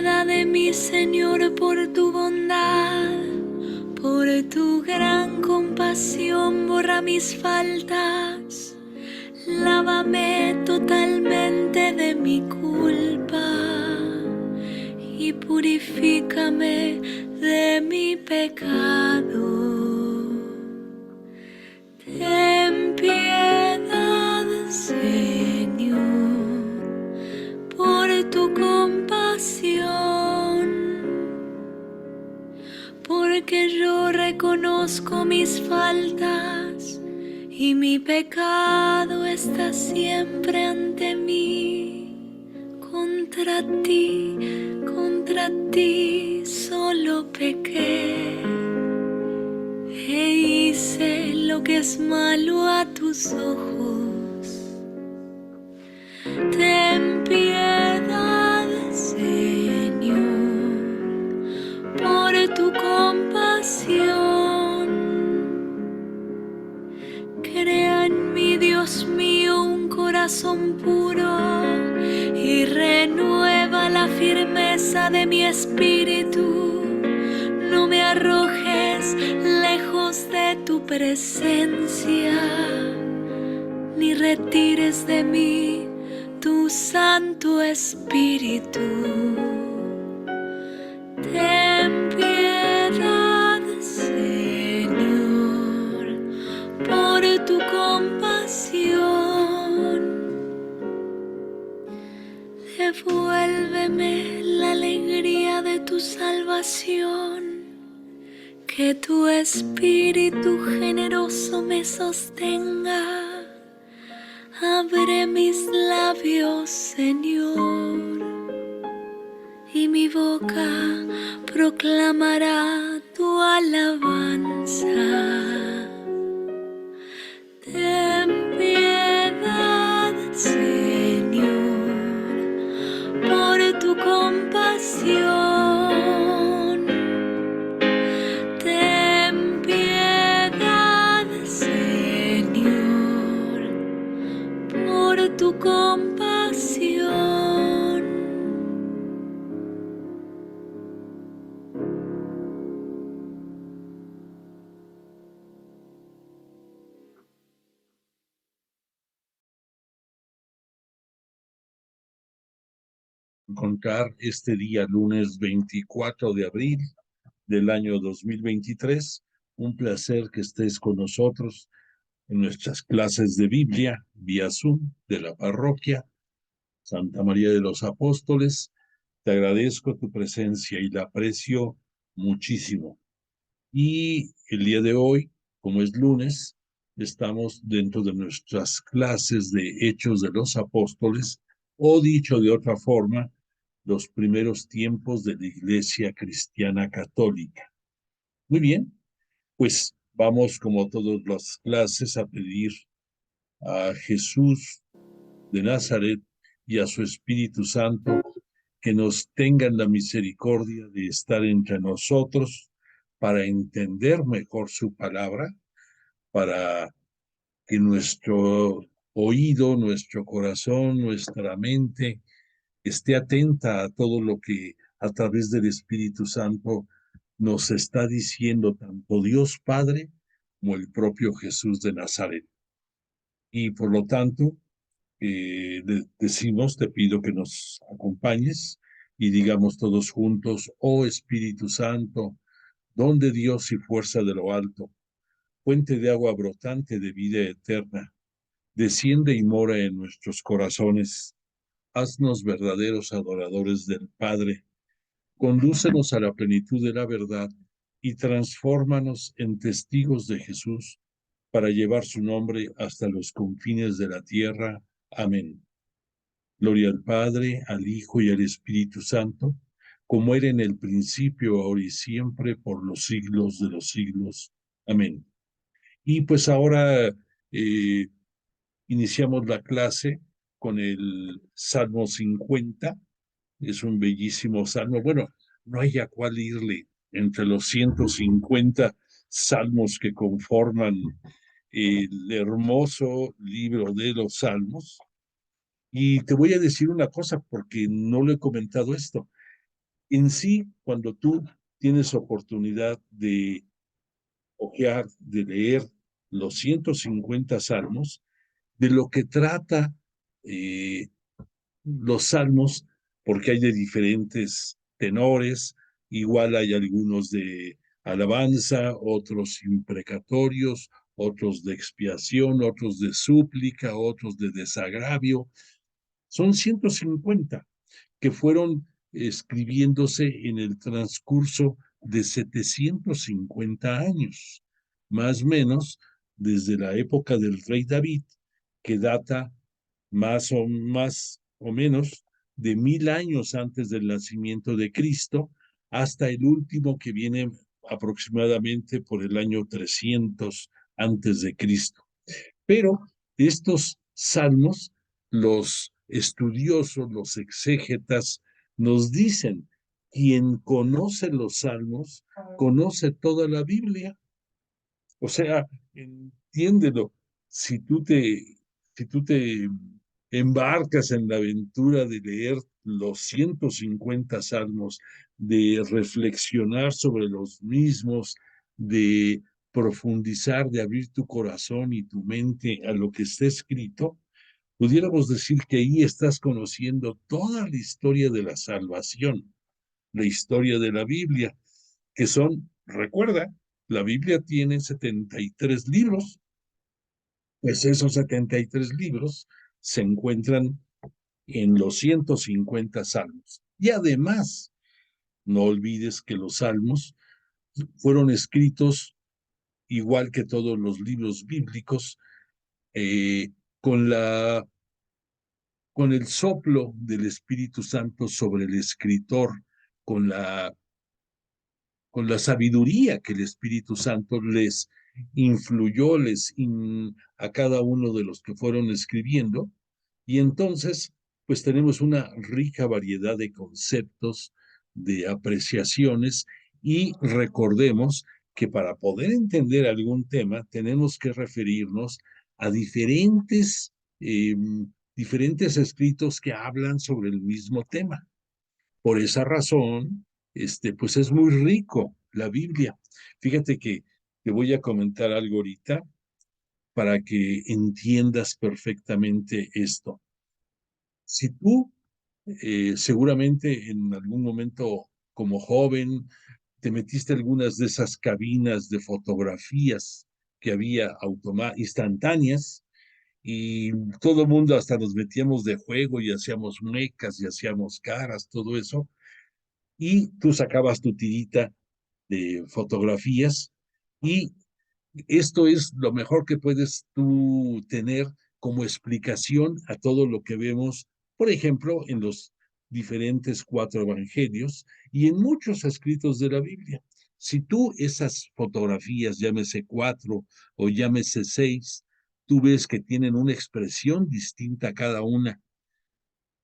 piedad de mí, Señor, por tu bondad, por tu gran compasión, borra mis faltas, lávame totalmente de mi culpa y purifícame de mi pecado. Ten piedad, Señor, por tu compasión, porque yo reconozco mis faltas y mi pecado está siempre ante mí. Contra ti solo pequé e hice lo que es malo a tus ojos. Ten piedad, Señor, por tu compasión. Crea en mí, Dios mío, un corazón puro y renueva la firmeza de mi espíritu. No me arrojes lejos de tu presencia, ni retires de mí tu Santo Espíritu. Ten piedad, Señor, por tu compasión. Devuélveme la alegría de tu salvación. Que tu Espíritu generoso me sostenga. Abre mis labios, Señor, y mi boca proclamará tu alabanza. Ten piedad, Señor, por tu compasión. Ten piedad, Señor, por tu compasión. Encontrar este día lunes 24 de abril del año 2023. Un placer que estés con nosotros en nuestras clases de Biblia vía Zoom de la parroquia Santa María de los Apóstoles. Te agradezco tu presencia y la aprecio muchísimo. Y el día de hoy, como es lunes, estamos dentro de nuestras clases de Hechos de los Apóstoles, o dicho de otra forma, los primeros tiempos de la Iglesia Cristiana Católica. Muy bien, pues vamos como todas las clases a pedir a Jesús de Nazaret y a su Espíritu Santo que nos tengan la misericordia de estar entre nosotros para entender mejor su palabra, para que nuestro oído, nuestro corazón, nuestra mente esté atenta a todo lo que a través del Espíritu Santo nos está diciendo tanto Dios Padre como el propio Jesús de Nazaret. Y por lo tanto, decimos, te pido que nos acompañes y digamos todos juntos: oh Espíritu Santo, don de Dios y fuerza de lo alto, fuente de agua brotante de vida eterna, desciende y mora en nuestros corazones. Haznos verdaderos adoradores del Padre. Condúcenos a la plenitud de la verdad y transfórmanos en testigos de Jesús para llevar su nombre hasta los confines de la tierra. Amén. Gloria al Padre, al Hijo y al Espíritu Santo, como era en el principio, ahora y siempre, por los siglos de los siglos. Amén. Y pues ahora iniciamos la clase con el Salmo 50. Es un bellísimo salmo. Bueno, no hay a cuál irle entre los 150 salmos que conforman el hermoso libro de los salmos. Y te voy a decir una cosa, porque no lo he comentado esto. En sí, cuando tú tienes oportunidad de hojear, de leer los 150 salmos, de lo que trata eh, los salmos, porque hay de diferentes tenores, igual hay algunos de alabanza, otros imprecatorios, otros de expiación, otros de súplica, otros de desagravio. Son 150 que fueron escribiéndose en el transcurso de 750 años, más o menos desde la época del rey David, que data más o menos de 1000 años antes del nacimiento de Cristo, hasta el último que viene aproximadamente por el año 300 antes de Cristo. Pero estos salmos, los estudiosos, los exégetas, nos dicen, quien conoce los salmos, conoce toda la Biblia. O sea, entiéndelo, si tú te, si tú te embarcas en la aventura de leer los 150 salmos, de reflexionar sobre los mismos, de profundizar, de abrir tu corazón y tu mente a lo que está escrito, pudiéramos decir que ahí estás conociendo toda la historia de la salvación, la historia de la Biblia, que son, recuerda, la Biblia tiene 73 libros, pues esos 73 libros se encuentran en los 150 salmos. Y además, no olvides que los salmos fueron escritos, igual que todos los libros bíblicos, eh, con con el soplo del Espíritu Santo sobre el escritor, con con la sabiduría que el Espíritu Santo les influyó a cada uno de los que fueron escribiendo. Y entonces, pues tenemos una rica variedad de conceptos, de apreciaciones, y recordemos que para poder entender algún tema tenemos que referirnos a eh, diferentes escritos que hablan sobre el mismo tema. Por esa razón, pues es muy rico la Biblia. Fíjate que te voy a comentar algo ahorita para que entiendas perfectamente esto. Si tú seguramente en algún momento como joven te metiste algunas de esas cabinas de fotografías que había instantáneas, y todo el mundo hasta nos metíamos de juego y hacíamos muecas y hacíamos caras, todo eso, y tú sacabas tu tirita de fotografías, y esto es lo mejor que puedes tú tener como explicación a todo lo que vemos, por ejemplo, en los diferentes 4 evangelios y en muchos escritos de la Biblia. Si tú esas fotografías, llámese 4 o llámese 6, tú ves que tienen una expresión distinta cada una.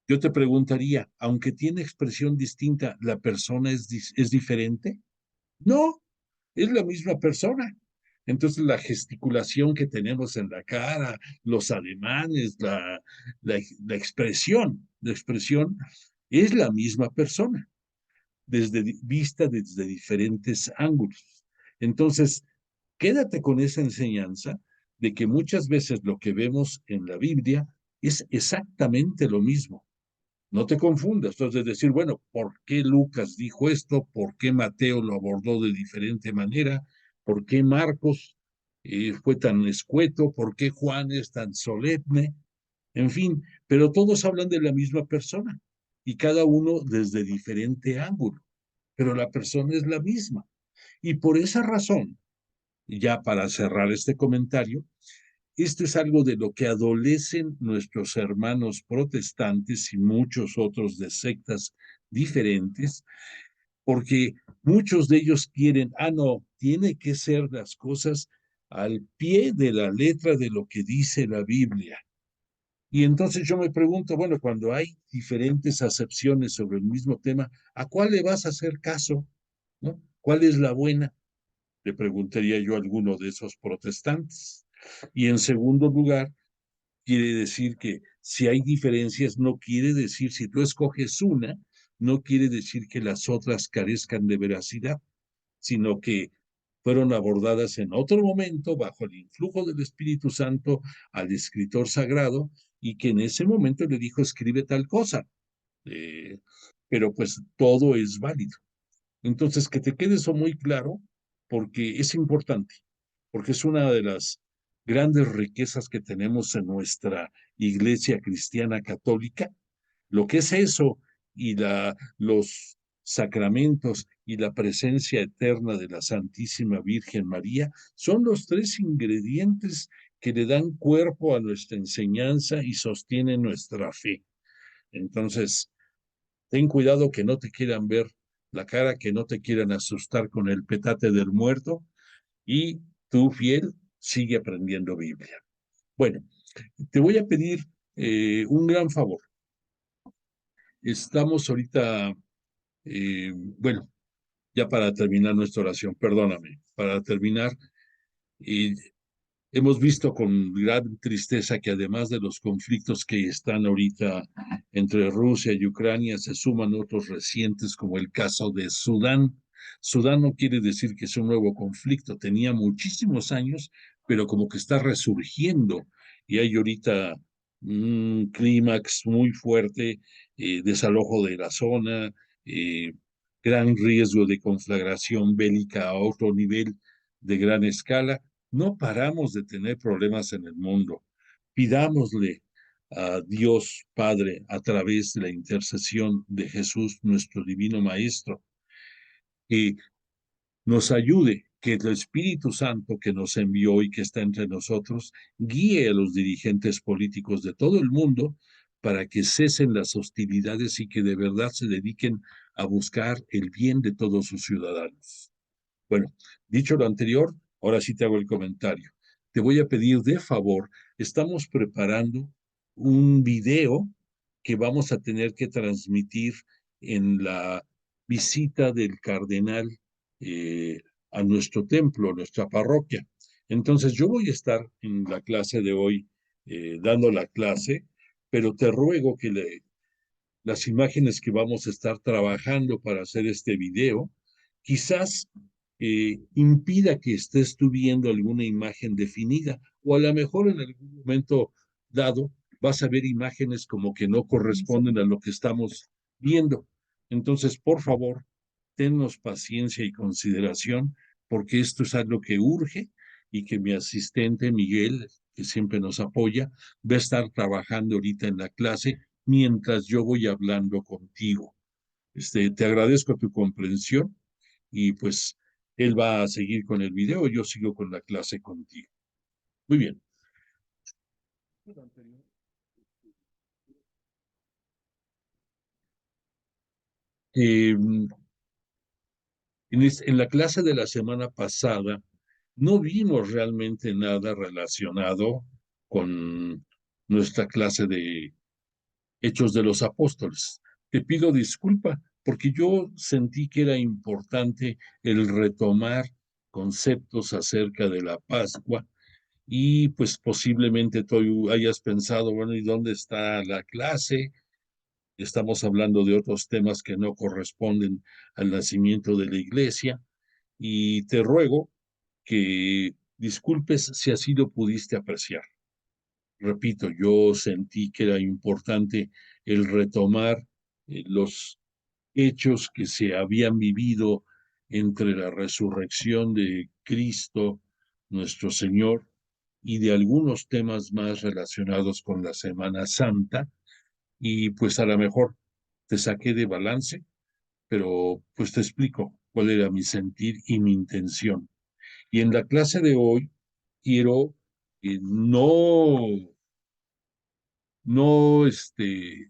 Yo te preguntaría, aunque tiene expresión distinta, ¿la persona es diferente? No, es la misma persona. Entonces, la gesticulación que tenemos en la cara, los ademanes, la expresión es la misma persona, vista desde diferentes ángulos. Entonces, quédate con esa enseñanza de que muchas veces lo que vemos en la Biblia es exactamente lo mismo. No te confundas, entonces decir, bueno, ¿por qué Lucas dijo esto? ¿Por qué Mateo lo abordó de diferente manera? ¿Por qué Marcos fue tan escueto? ¿Por qué Juan es tan solemne? En fin, pero todos hablan de la misma persona y cada uno desde diferente ángulo, pero la persona es la misma. Y por esa razón, ya para cerrar este comentario, esto es algo de lo que adolecen nuestros hermanos protestantes y muchos otros de sectas diferentes, porque muchos de ellos quieren, no, tiene que ser las cosas al pie de la letra de lo que dice la Biblia. Y entonces yo me pregunto, bueno, cuando hay diferentes acepciones sobre el mismo tema, ¿a cuál le vas a hacer caso? ¿No? ¿Cuál es la buena? Le preguntaría yo a alguno de esos protestantes. Y en segundo lugar, quiere decir que si hay diferencias, no quiere decir si tú escoges una, no quiere decir que las otras carezcan de veracidad, sino que fueron abordadas en otro momento bajo el influjo del Espíritu Santo al escritor sagrado y que en ese momento le dijo, escribe tal cosa. Eh, pero pues todo es válido. Entonces, que te quede eso muy claro, porque es importante, porque es una de las grandes riquezas que tenemos en nuestra iglesia cristiana católica, lo que es eso y los sacramentos y la presencia eterna de la Santísima Virgen María son los tres ingredientes que le dan cuerpo a nuestra enseñanza y sostienen nuestra fe. Entonces, ten cuidado que no te quieran ver la cara, que no te quieran asustar con el petate del muerto y tú, fiel, sigue aprendiendo Biblia. Bueno, te voy a pedir un gran favor. Estamos ahorita, bueno, ya para terminar nuestra oración, perdóname, para terminar, eh, hemos visto con gran tristeza que además de los conflictos que están ahorita entre Rusia y Ucrania, se suman otros recientes como el caso de Sudán. Sudán no quiere decir que es un nuevo conflicto, tenía muchísimos años, pero como que está resurgiendo y hay ahorita un clímax muy fuerte, desalojo de la zona, eh, gran riesgo de conflagración bélica a otro nivel de gran escala. No paramos de tener problemas en el mundo. Pidámosle a Dios Padre a través de la intercesión de Jesús, nuestro divino Maestro, que nos ayude, que el Espíritu Santo que nos envió y que está entre nosotros guíe a los dirigentes políticos de todo el mundo para que cesen las hostilidades y que de verdad se dediquen a buscar el bien de todos sus ciudadanos. Bueno, dicho lo anterior, ahora sí te hago el comentario. Te voy a pedir de favor, estamos preparando un video que vamos a tener que transmitir en la visita del cardenal eh, a nuestro templo, a nuestra parroquia. Entonces yo voy a estar en la clase de hoy dando la clase, pero te ruego que las imágenes que vamos a estar trabajando para hacer este video, quizás impida que estés tú viendo alguna imagen definida, o a lo mejor en algún momento dado vas a ver imágenes como que no corresponden a lo que estamos viendo. Entonces, por favor, tennos paciencia y consideración, porque esto es algo que urge y que mi asistente Miguel, que siempre nos apoya, va a estar trabajando ahorita en la clase mientras yo voy hablando contigo. Te agradezco tu comprensión y pues él va a seguir con el video, yo sigo con la clase contigo. Muy bien. Eh, en la clase de la semana pasada no vimos realmente nada relacionado con nuestra clase de Hechos de los Apóstoles. Te pido disculpa porque yo sentí que era importante el retomar conceptos acerca de la Pascua y pues posiblemente tú hayas pensado, bueno, ¿y dónde está la clase? Estamos hablando de otros temas que no corresponden al nacimiento de la iglesia y te ruego que disculpes si así lo pudiste apreciar. Repito, yo sentí que era importante el retomar los hechos que se habían vivido entre la resurrección de Cristo, nuestro Señor, y de algunos temas más relacionados con la Semana Santa, y pues a lo mejor te saqué de balance, pero pues te explico cuál era mi sentir y mi intención. Y en la clase de hoy quiero no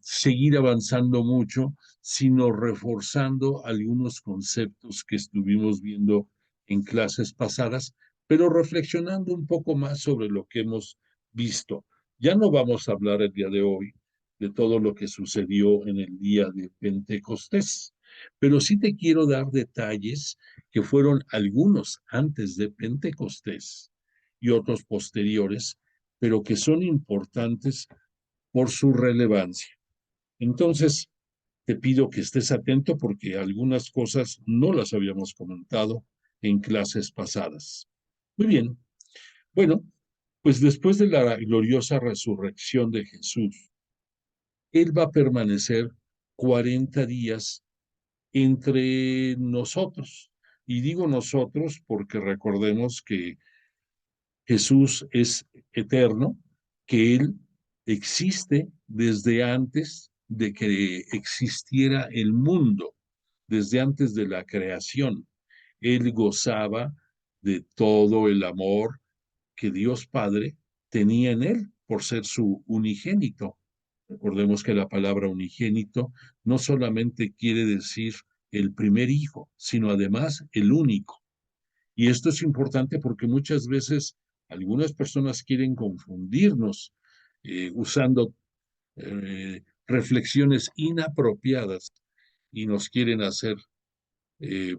seguir avanzando mucho, sino reforzando algunos conceptos que estuvimos viendo en clases pasadas, pero reflexionando un poco más sobre lo que hemos visto. Ya no vamos a hablar el día de hoy de todo lo que sucedió en el día de Pentecostés, pero sí te quiero dar detalles que fueron algunos antes de Pentecostés y otros posteriores, pero que son importantes por su relevancia. Entonces, te pido que estés atento porque algunas cosas no las habíamos comentado en clases pasadas. Muy bien. Bueno, pues después de la gloriosa resurrección de Jesús, Él va a permanecer 40 días entre nosotros. Y digo nosotros porque recordemos que Jesús es eterno, que Él existe desde antes de que existiera el mundo, desde antes de la creación. Él gozaba de todo el amor que Dios Padre tenía en Él por ser su unigénito. Recordemos que la palabra unigénito no solamente quiere decir el primer hijo, sino además el único. Y esto es importante porque muchas veces algunas personas quieren confundirnos usando reflexiones inapropiadas y nos quieren hacer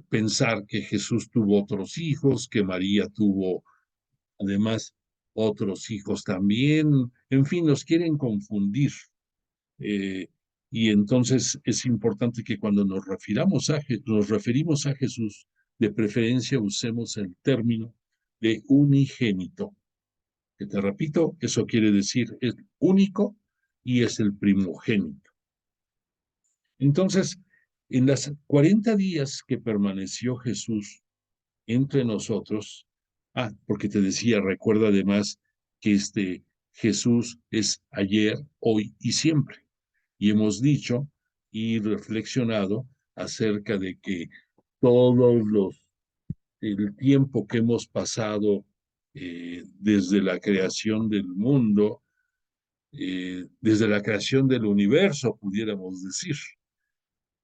pensar que Jesús tuvo otros hijos, que María tuvo además otros hijos también, en fin, nos quieren confundir. Eh, y entonces es importante que cuando nos referimos a Jesús, de preferencia usemos el término de unigénito, que te repito, eso quiere decir es único y es el primogénito. Entonces, en las 40 días que permaneció Jesús entre nosotros, porque te decía, recuerda además que este Jesús es ayer, hoy y siempre. Y hemos dicho y reflexionado acerca de que todos los, el tiempo que hemos pasado desde la creación del mundo, desde la creación del universo, pudiéramos decir,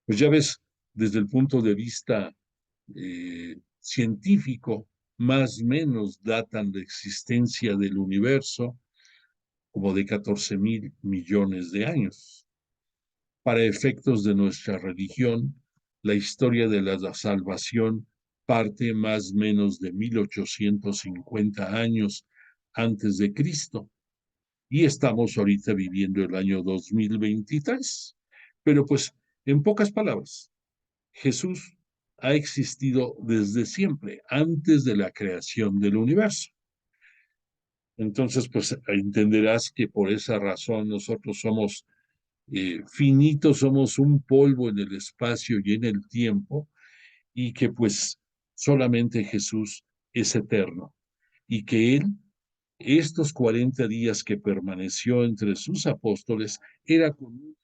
pues ya ves, desde el punto de vista científico, más o menos datan la existencia del universo como de 14.000 millones de años. Para efectos de nuestra religión, la historia de la salvación parte más o menos de 1850 años antes de Cristo y estamos ahorita viviendo el año 2023. Pero pues, en pocas palabras, Jesús ha existido desde siempre, antes de la creación del universo. Entonces, pues entenderás que por esa razón nosotros somos finitos, somos un polvo en el espacio y en el tiempo, y que pues solamente Jesús es eterno, y que Él, estos 40 días que permaneció entre sus apóstoles, era con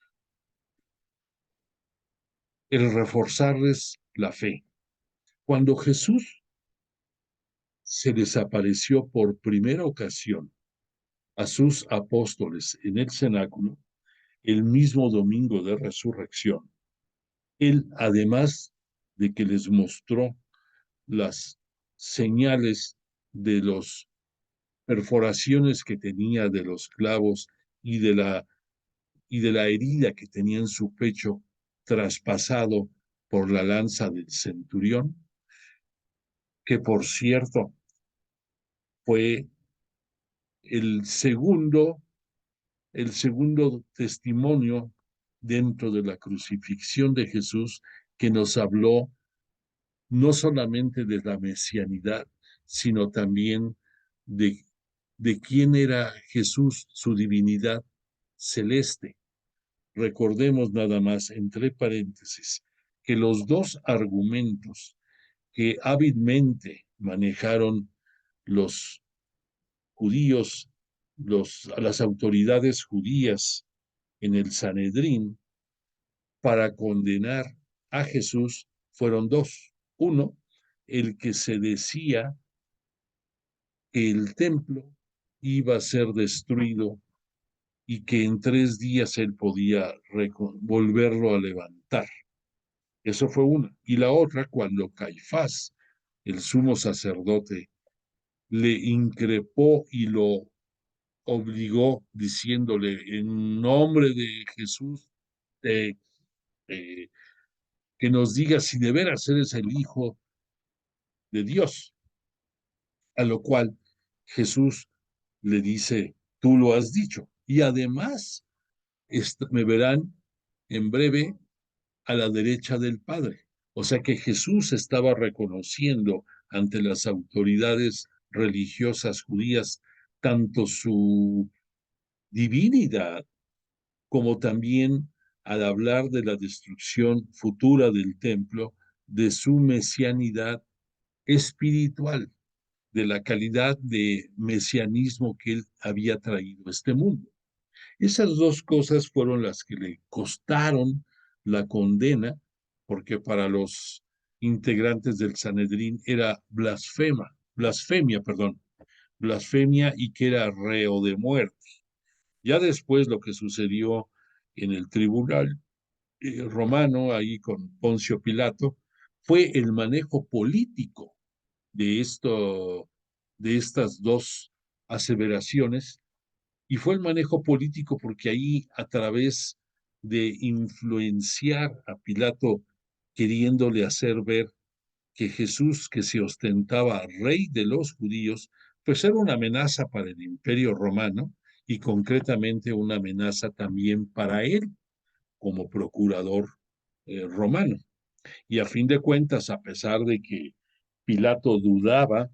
el reforzarles la fe. Cuando Jesús se desapareció por primera ocasión a sus apóstoles en el cenáculo, el mismo domingo de resurrección, Él, además de que les mostró las señales de las perforaciones que tenía de los clavos y de la herida que tenía en su pecho traspasado por la lanza del centurión, que por cierto fue el segundo, el segundo testimonio dentro de la crucifixión de Jesús que nos habló no solamente de la mesianidad, sino también de, de quién era Jesús, su divinidad celeste. Recordemos nada más, entre paréntesis, que los dos argumentos que hábilmente manejaron los judíos, las autoridades judías en el Sanedrín para condenar a Jesús fueron dos. Uno, el que se decía que el templo iba a ser destruido y que en 3 días él podía volverlo a levantar. Eso fue una. Y la otra, cuando Caifás, el sumo sacerdote, le increpó y lo obligó diciéndole en nombre de Jesús eh, eh, que nos diga si de veras eres el Hijo de Dios. A lo cual Jesús le dice, tú lo has dicho. Y además me verán en breve a la derecha del Padre. O sea que Jesús estaba reconociendo ante las autoridades religiosas judías tanto su divinidad como también al hablar de la destrucción futura del templo, de su mesianidad espiritual, de la calidad de mesianismo que él había traído a este mundo. Esas dos cosas fueron las que le costaron la condena, porque para los integrantes del Sanedrín era blasfemia y que era reo de muerte. Ya después lo que sucedió en el tribunal romano, ahí con Poncio Pilato, fue el manejo político de de estas dos aseveraciones, y fue el manejo político porque ahí a través de influenciar a Pilato queriéndole hacer ver que Jesús, que se ostentaba rey de los judíos, pues era una amenaza para el imperio romano y concretamente una amenaza también para él como procurador romano. Y a fin de cuentas, a pesar de que Pilato dudaba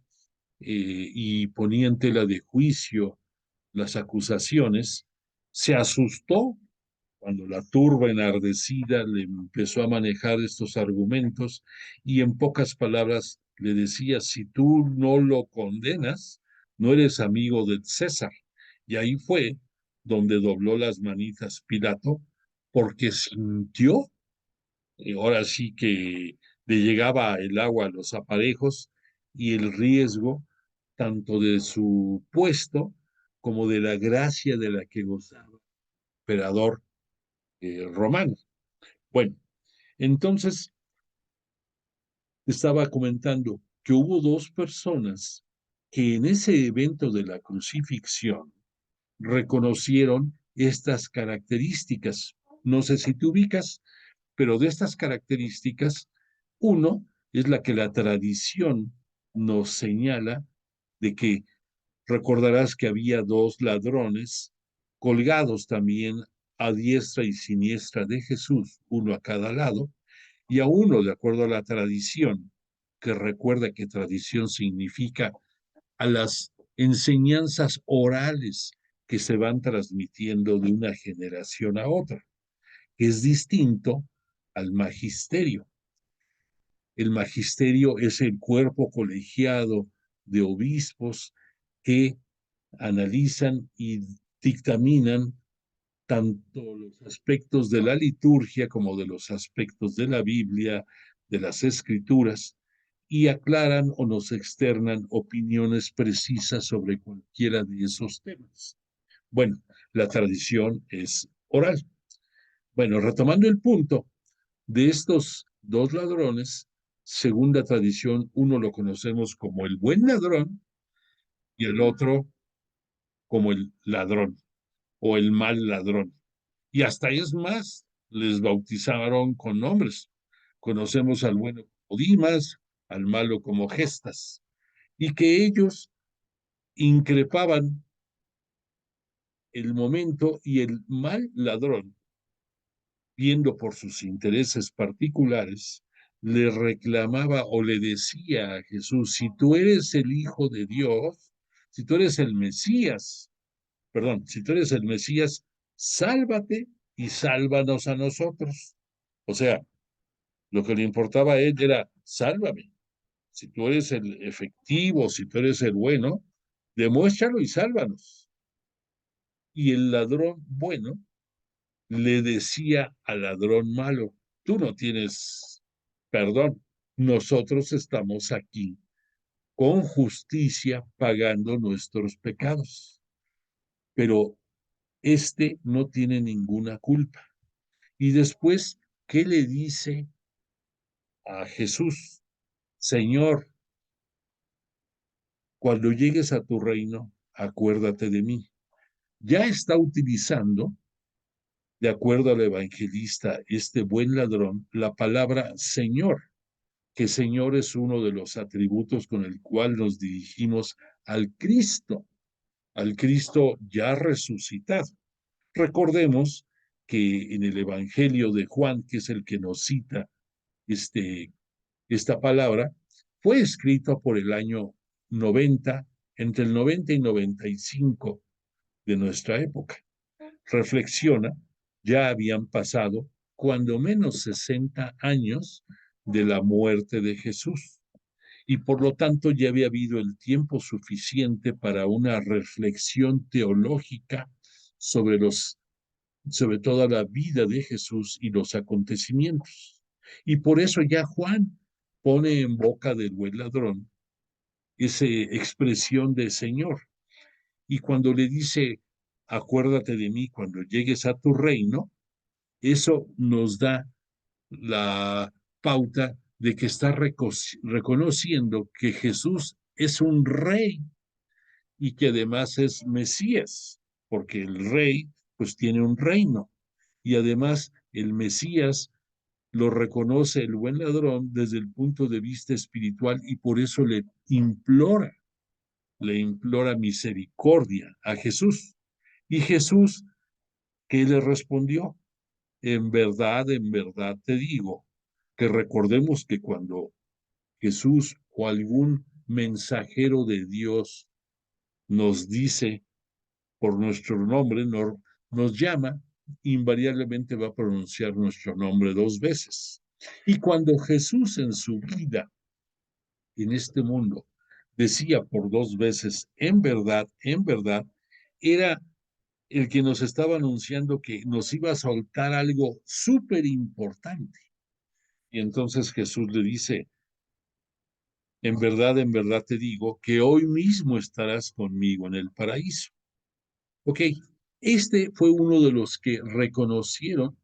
y ponía en tela de juicio las acusaciones, se asustó cuando la turba enardecida le empezó a manejar estos argumentos y en pocas palabras le decía, si tú no lo condenas, no eres amigo de César. Y ahí fue donde dobló las manitas Pilato, porque sintió, ahora sí que le llegaba el agua a los aparejos y el riesgo tanto de su puesto como de la gracia de la que gozaba el emperador romano. Bueno, entonces estaba comentando que hubo dos personas que en ese evento de la crucifixión reconocieron estas características. No sé si te ubicas, pero de estas características, uno es la que la tradición nos señala de que recordarás que había dos ladrones colgados también a diestra y siniestra de Jesús, uno a cada lado, y a uno, de acuerdo a la tradición, que recuerda que tradición significa a las enseñanzas orales que se van transmitiendo de una generación a otra, que es distinto al magisterio. El magisterio es el cuerpo colegiado de obispos que analizan y dictaminan tanto los aspectos de la liturgia como de los aspectos de la Biblia, de las escrituras, y aclaran o nos externan opiniones precisas sobre cualquiera de esos temas. Bueno, la tradición es oral. Bueno, retomando el punto de estos dos ladrones, según la tradición, uno lo conocemos como el buen ladrón y el otro como el ladrón o el mal ladrón. Y hasta es más, les bautizaron con nombres. Conocemos al bueno como Dimas, al malo como Gestas, y que ellos increpaban el momento y el mal ladrón, viendo por sus intereses particulares, le reclamaba o le decía a Jesús, si tú eres el Hijo de Dios, si tú eres el Mesías, perdón, si tú eres el Mesías, sálvate y sálvanos a nosotros. O sea, lo que le importaba a él era, sálvame. Si tú eres el efectivo, si tú eres el bueno, demuéstralo y sálvanos. Y el ladrón bueno le decía al ladrón malo, tú no tienes perdón, nosotros estamos aquí con justicia pagando nuestros pecados, pero este no tiene ninguna culpa. Y después, ¿qué le dice a Jesús? Señor, cuando llegues a tu reino, acuérdate de mí. Ya está utilizando, de acuerdo al evangelista, este buen ladrón, la palabra Señor, que Señor es uno de los atributos con el cual nos dirigimos al Cristo ya resucitado. Recordemos que en el Evangelio de Juan, que es el que nos cita esta palabra, fue escrito por el año 90, entre el 90 y 95 de nuestra época. Reflexiona, ya habían pasado cuando menos 60 años de la muerte de Jesús y por lo tanto ya había habido el tiempo suficiente para una reflexión teológica sobre sobre toda la vida de Jesús y los acontecimientos. Y por eso ya Juan pone en boca del buen ladrón esa expresión de Señor. Y cuando le dice, acuérdate de mí cuando llegues a tu reino, eso nos da la pauta de que está reconociendo que Jesús es un rey y que además es Mesías, porque el rey pues tiene un reino y además el Mesías lo reconoce el buen ladrón desde el punto de vista espiritual y por eso le implora misericordia a Jesús. Y Jesús, ¿qué le respondió? En verdad te digo, que recordemos que cuando Jesús o algún mensajero de Dios nos dice por nuestro nombre, nos llama, invariablemente va a pronunciar nuestro nombre dos veces. Y cuando Jesús en su vida, en este mundo, decía por dos veces, en verdad, era el que nos estaba anunciando que nos iba a soltar algo súper importante. Y entonces Jesús le dice, en verdad te digo que hoy mismo estarás conmigo en el paraíso. Ok, este fue uno de los que reconocieron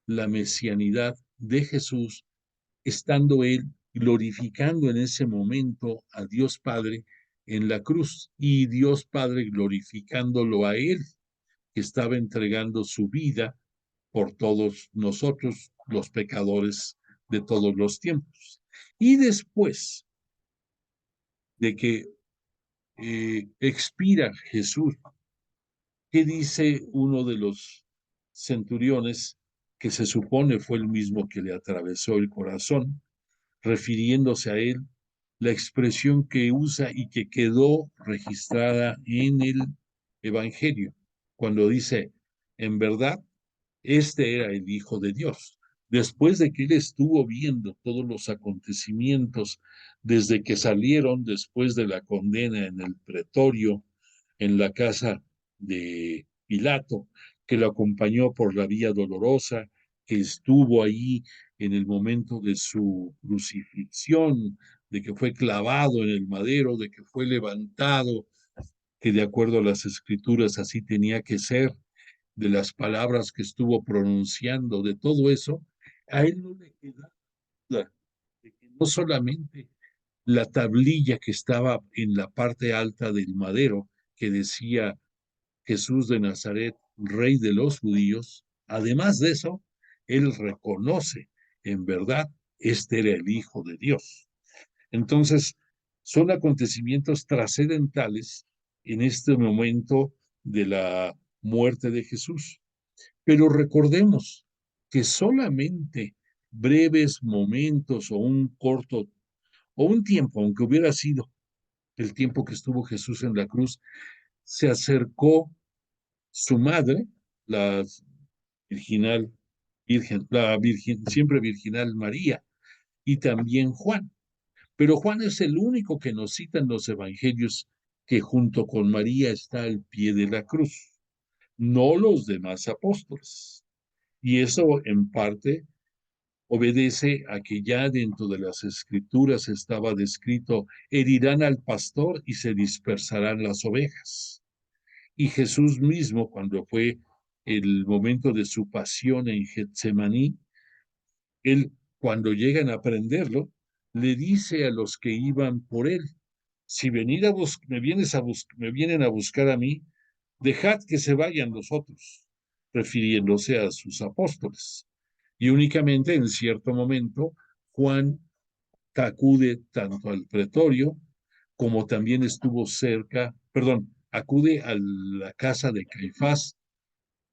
la mesianidad de Jesús, estando él glorificando en ese momento a Dios Padre en la cruz y Dios Padre glorificándolo a él, que estaba entregando su vida por todos nosotros, los pecadores de todos los tiempos. Y después de que expira Jesús, ¿qué dice uno de los centuriones que se supone fue el mismo que le atravesó el corazón, refiriéndose a él, la expresión que usa y que quedó registrada en el Evangelio, cuando dice, en verdad, este era el Hijo de Dios. Después de que él estuvo viendo todos los acontecimientos desde que salieron después de la condena en el pretorio, en la casa de Pilato, que lo acompañó por la vía dolorosa, que estuvo ahí en el momento de su crucifixión, de que fue clavado en el madero, de que fue levantado, que de acuerdo a las escrituras así tenía que ser, de las palabras que estuvo pronunciando, de todo eso, a él no le queda duda de que no solamente la tablilla que estaba en la parte alta del madero, que decía Jesús de Nazaret, rey de los judíos, además de eso, él reconoce, en verdad, este era el Hijo de Dios. Entonces, son acontecimientos trascendentales en este momento de la muerte de Jesús. Pero recordemos que solamente breves momentos o un corto o un tiempo, aunque hubiera sido el tiempo que estuvo Jesús en la cruz, se acercó su madre, la virginal la virgen, siempre virginal María, y también Juan. Pero Juan es el único que nos cita en los evangelios que junto con María está al pie de la cruz, no los demás apóstoles. Y eso en parte obedece a que ya dentro de las escrituras estaba descrito, herirán al pastor y se dispersarán las ovejas. Y Jesús mismo, cuando fue el momento de su pasión en Getsemaní, él, cuando llegan a prenderlo, le dice a los que iban por él, si me vienen a buscar a mí, dejad que se vayan los otros, refiriéndose a sus apóstoles. Y únicamente en cierto momento, Juan acude tanto al pretorio como también estuvo cerca, perdón, acude a la casa de Caifás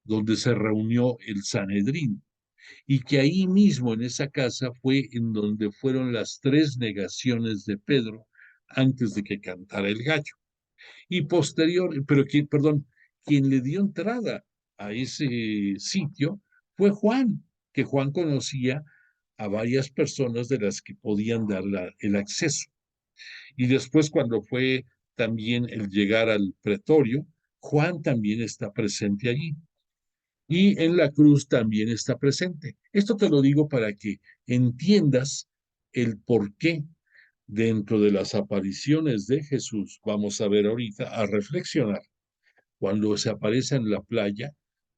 donde se reunió el Sanedrín, y que ahí mismo en esa casa fue en donde fueron las tres negaciones de Pedro antes de que cantara el gallo. Y perdón, quien le dio entrada a ese sitio fue Juan, que Juan conocía a varias personas de las que podían dar el acceso. Y después cuando fue también el llegar al pretorio, Juan también está presente allí. Y en la cruz también está presente. Esto te lo digo para que entiendas el por qué dentro de las apariciones de Jesús, vamos a ver ahorita, a reflexionar. Cuando se aparece en la playa,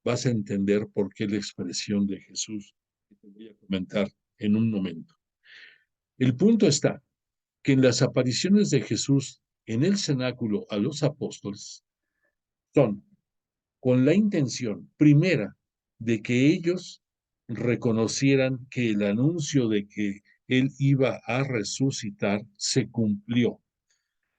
vas a entender por qué la expresión de Jesús, que te voy a comentar en un momento. El punto está que en las apariciones de Jesús en el cenáculo a los apóstoles son con la intención primera de que ellos reconocieran que el anuncio de que él iba a resucitar se cumplió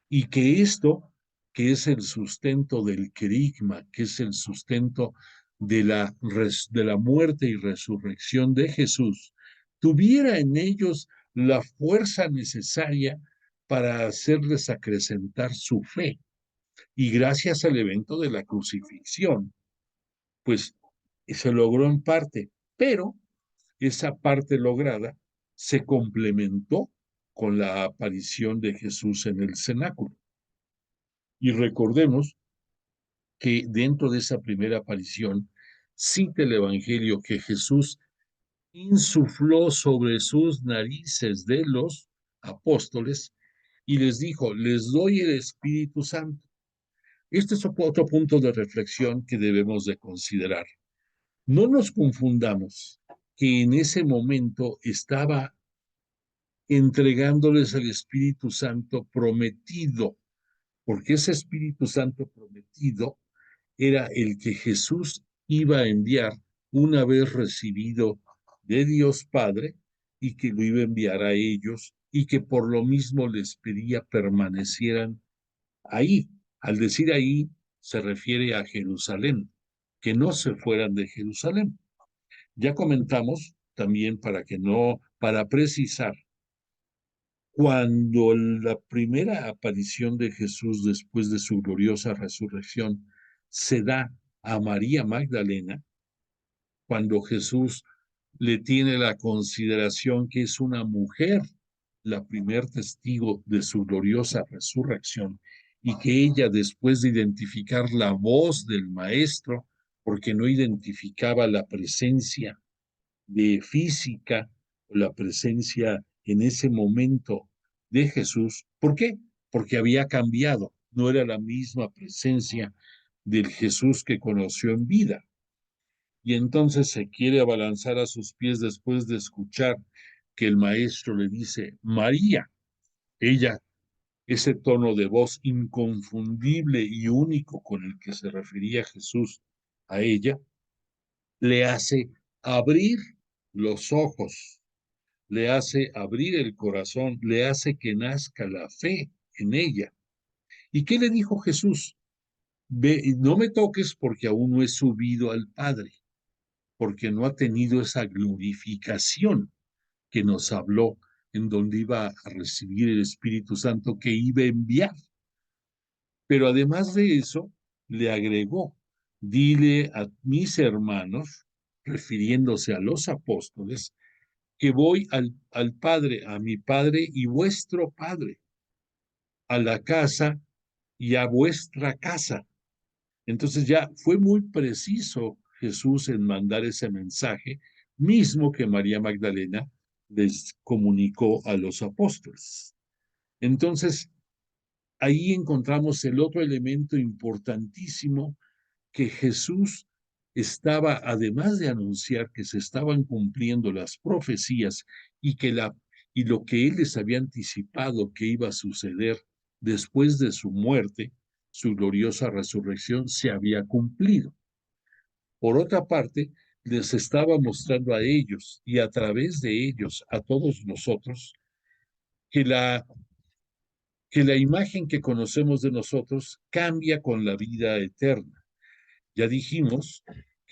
y que esto, que es el sustento del querigma, que es el sustento de la muerte y resurrección de Jesús, tuviera en ellos la fuerza necesaria para hacerles acrecentar su fe. Y gracias al evento de la crucifixión, pues se logró en parte, pero esa parte lograda se complementó con la aparición de Jesús en el cenáculo. Y recordemos que dentro de esa primera aparición cita el Evangelio que Jesús insufló sobre sus narices de los apóstoles y les dijo, les doy el Espíritu Santo. Este es otro punto de reflexión que debemos de considerar. No nos confundamos que en ese momento estaba entregándoles el Espíritu Santo prometido, porque ese Espíritu Santo prometido era el que Jesús iba a enviar una vez recibido de Dios Padre y que lo iba a enviar a ellos y que por lo mismo les pedía permanecieran ahí. Al decir ahí se refiere a Jerusalén, que no se fueran de Jerusalén. Ya comentamos también para precisar, cuando la primera aparición de Jesús después de su gloriosa resurrección se da a María Magdalena, cuando Jesús le tiene la consideración que es una mujer la primer testigo de su gloriosa resurrección y que ella, después de identificar la voz del maestro, porque no identificaba la presencia de física o la presencia en ese momento de Jesús. ¿Por qué? Porque había cambiado, no era la misma presencia del Jesús que conoció en vida. Y entonces se quiere abalanzar a sus pies después de escuchar que el maestro le dice, María, ella, ese tono de voz inconfundible y único con el que se refería Jesús a ella, le hace abrir los ojos, le hace abrir el corazón, le hace que nazca la fe en ella. ¿Y qué le dijo Jesús? Ve, no me toques porque aún no he subido al Padre, porque no ha tenido esa glorificación que nos habló en donde iba a recibir el Espíritu Santo que iba a enviar. Pero además de eso, le agregó, dile a mis hermanos, refiriéndose a los apóstoles, que voy al Padre, a mi Padre y vuestro Padre, a la casa y a vuestra casa. Entonces ya fue muy preciso Jesús en mandar ese mensaje, mismo que María Magdalena les comunicó a los apóstoles. Entonces, ahí encontramos el otro elemento importantísimo que Jesús estaba, además de anunciar que se estaban cumpliendo las profecías y y lo que él les había anticipado que iba a suceder después de su muerte, su gloriosa resurrección se había cumplido. Por otra parte, les estaba mostrando a ellos y a través de ellos a todos nosotros que que la imagen que conocemos de nosotros cambia con la vida eterna. Ya dijimos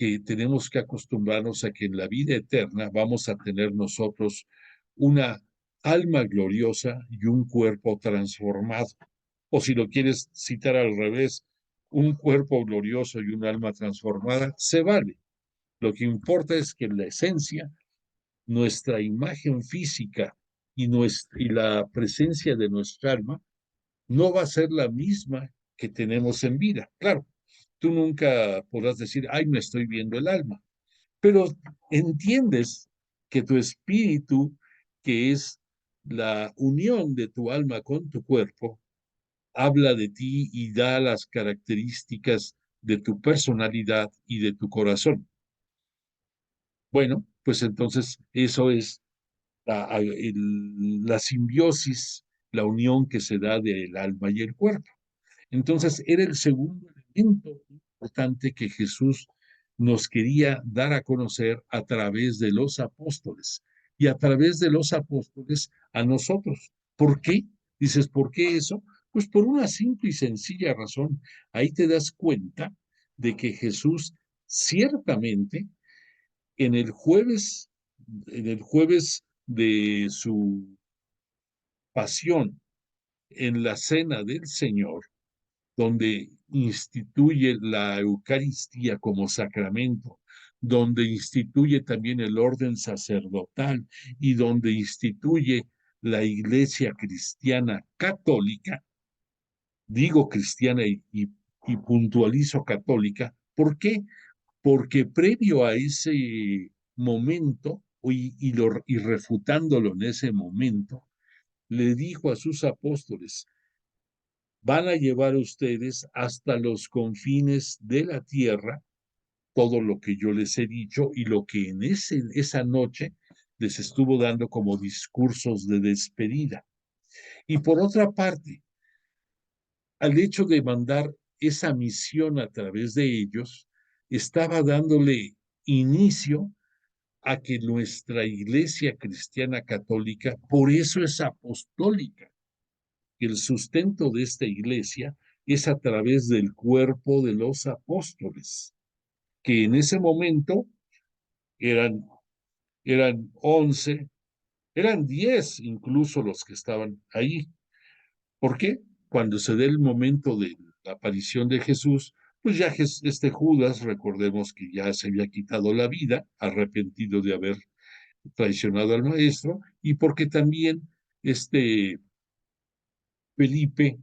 que tenemos que acostumbrarnos a que en la vida eterna vamos a tener nosotros una alma gloriosa y un cuerpo transformado. O si lo quieres citar al revés, un cuerpo glorioso y un alma transformada, se vale. Lo que importa es que en la esencia, nuestra imagen física y la presencia de nuestra alma no va a ser la misma que tenemos en vida. Claro, tú nunca podrás decir, ay, me estoy viendo el alma, pero entiendes que tu espíritu, que es la unión de tu alma con tu cuerpo, habla de ti y da las características de tu personalidad y de tu corazón. Bueno, pues entonces eso es la simbiosis, la unión que se da del alma y el cuerpo. Entonces era el segundo elemento importante que Jesús nos quería dar a conocer a través de los apóstoles y a través de los apóstoles a nosotros. ¿Por qué? Dices, ¿por qué eso? Pues por una simple y sencilla razón. Ahí te das cuenta de que Jesús ciertamente en el jueves, en el jueves de su pasión, en la cena del Señor, donde instituye la Eucaristía como sacramento, donde instituye también el orden sacerdotal y donde instituye la Iglesia cristiana católica, digo cristiana y puntualizo católica, ¿por qué? Porque previo a ese momento y refutándolo en ese momento, le dijo a sus apóstoles, van a llevar ustedes hasta los confines de la tierra todo lo que yo les he dicho y lo que en esa noche les estuvo dando como discursos de despedida. Y por otra parte, al hecho de mandar esa misión a través de ellos, estaba dándole inicio a que nuestra iglesia cristiana católica, por eso es apostólica, que el sustento de esta iglesia es a través del cuerpo de los apóstoles, que en ese momento eran, eran 11, eran 10 incluso los que estaban ahí. ¿Por qué? Cuando se dé el momento de la aparición de Jesús, pues ya este Judas, recordemos que ya se había quitado la vida, arrepentido de haber traicionado al maestro, y porque también este Felipe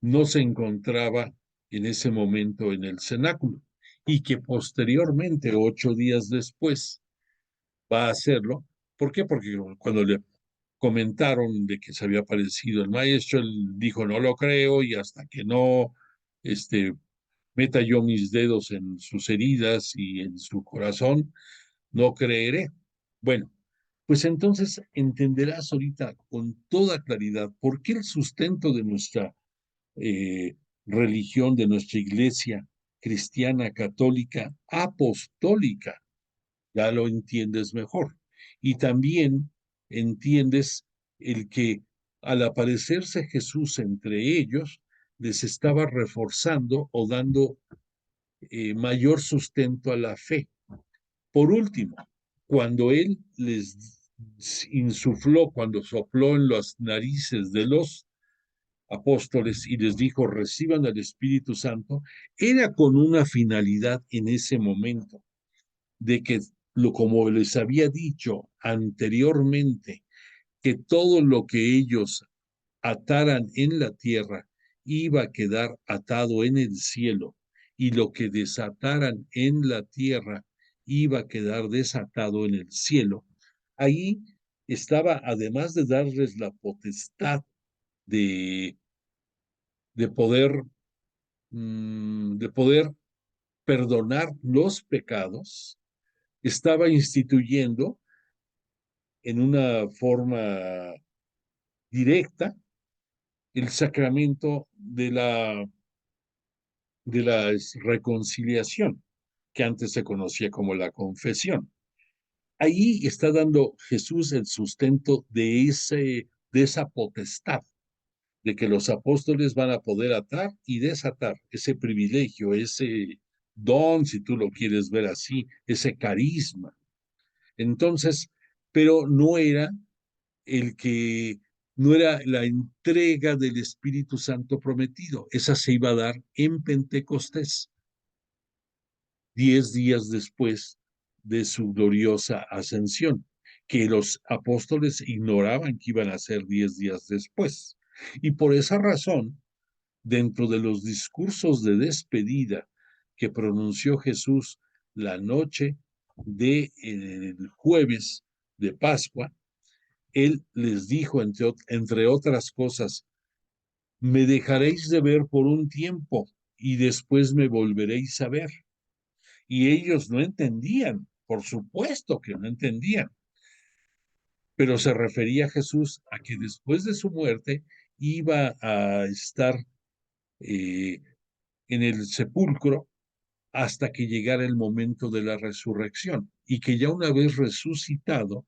no se encontraba en ese momento en el cenáculo y que posteriormente, 8 días después, va a hacerlo. ¿Por qué? Porque cuando le comentaron de que se había aparecido el maestro, él dijo, no lo creo y hasta que no este, meta yo mis dedos en sus heridas y en su corazón, no creeré. Bueno, pues entonces entenderás ahorita con toda claridad por qué el sustento de nuestra eh, religión, de nuestra iglesia cristiana, católica, apostólica, ya lo entiendes mejor. Y también entiendes el que al aparecerse Jesús entre ellos, les estaba reforzando o dando mayor sustento a la fe. Por último, cuando Él les insufló, cuando sopló en las narices de los apóstoles y les dijo, reciban al Espíritu Santo, era con una finalidad en ese momento, de que, como les había dicho anteriormente, que todo lo que ellos ataran en la tierra iba a quedar atado en el cielo, y lo que desataran en la tierra iba a quedar desatado en el cielo. Ahí estaba, además de darles la potestad de, de poder de poder perdonar los pecados, estaba instituyendo en una forma directa el sacramento de la reconciliación, que antes se conocía como la confesión. Ahí está dando Jesús el sustento de esa potestad, de que los apóstoles van a poder atar y desatar ese privilegio, ese don, si tú lo quieres ver así, ese carisma. Entonces, pero no era no era la entrega del Espíritu Santo prometido. Esa se iba a dar en Pentecostés, 10 días después de su gloriosa ascensión, que los apóstoles ignoraban que iban a ser 10 días después. Y por esa razón, dentro de los discursos de despedida que pronunció Jesús la noche del jueves de Pascua, él les dijo, entre otras cosas, me dejaréis de ver por un tiempo y después me volveréis a ver. Y ellos no entendían, por supuesto que no entendían, pero se refería a Jesús a que después de su muerte iba a estar en el sepulcro hasta que llegara el momento de la resurrección y que ya una vez resucitado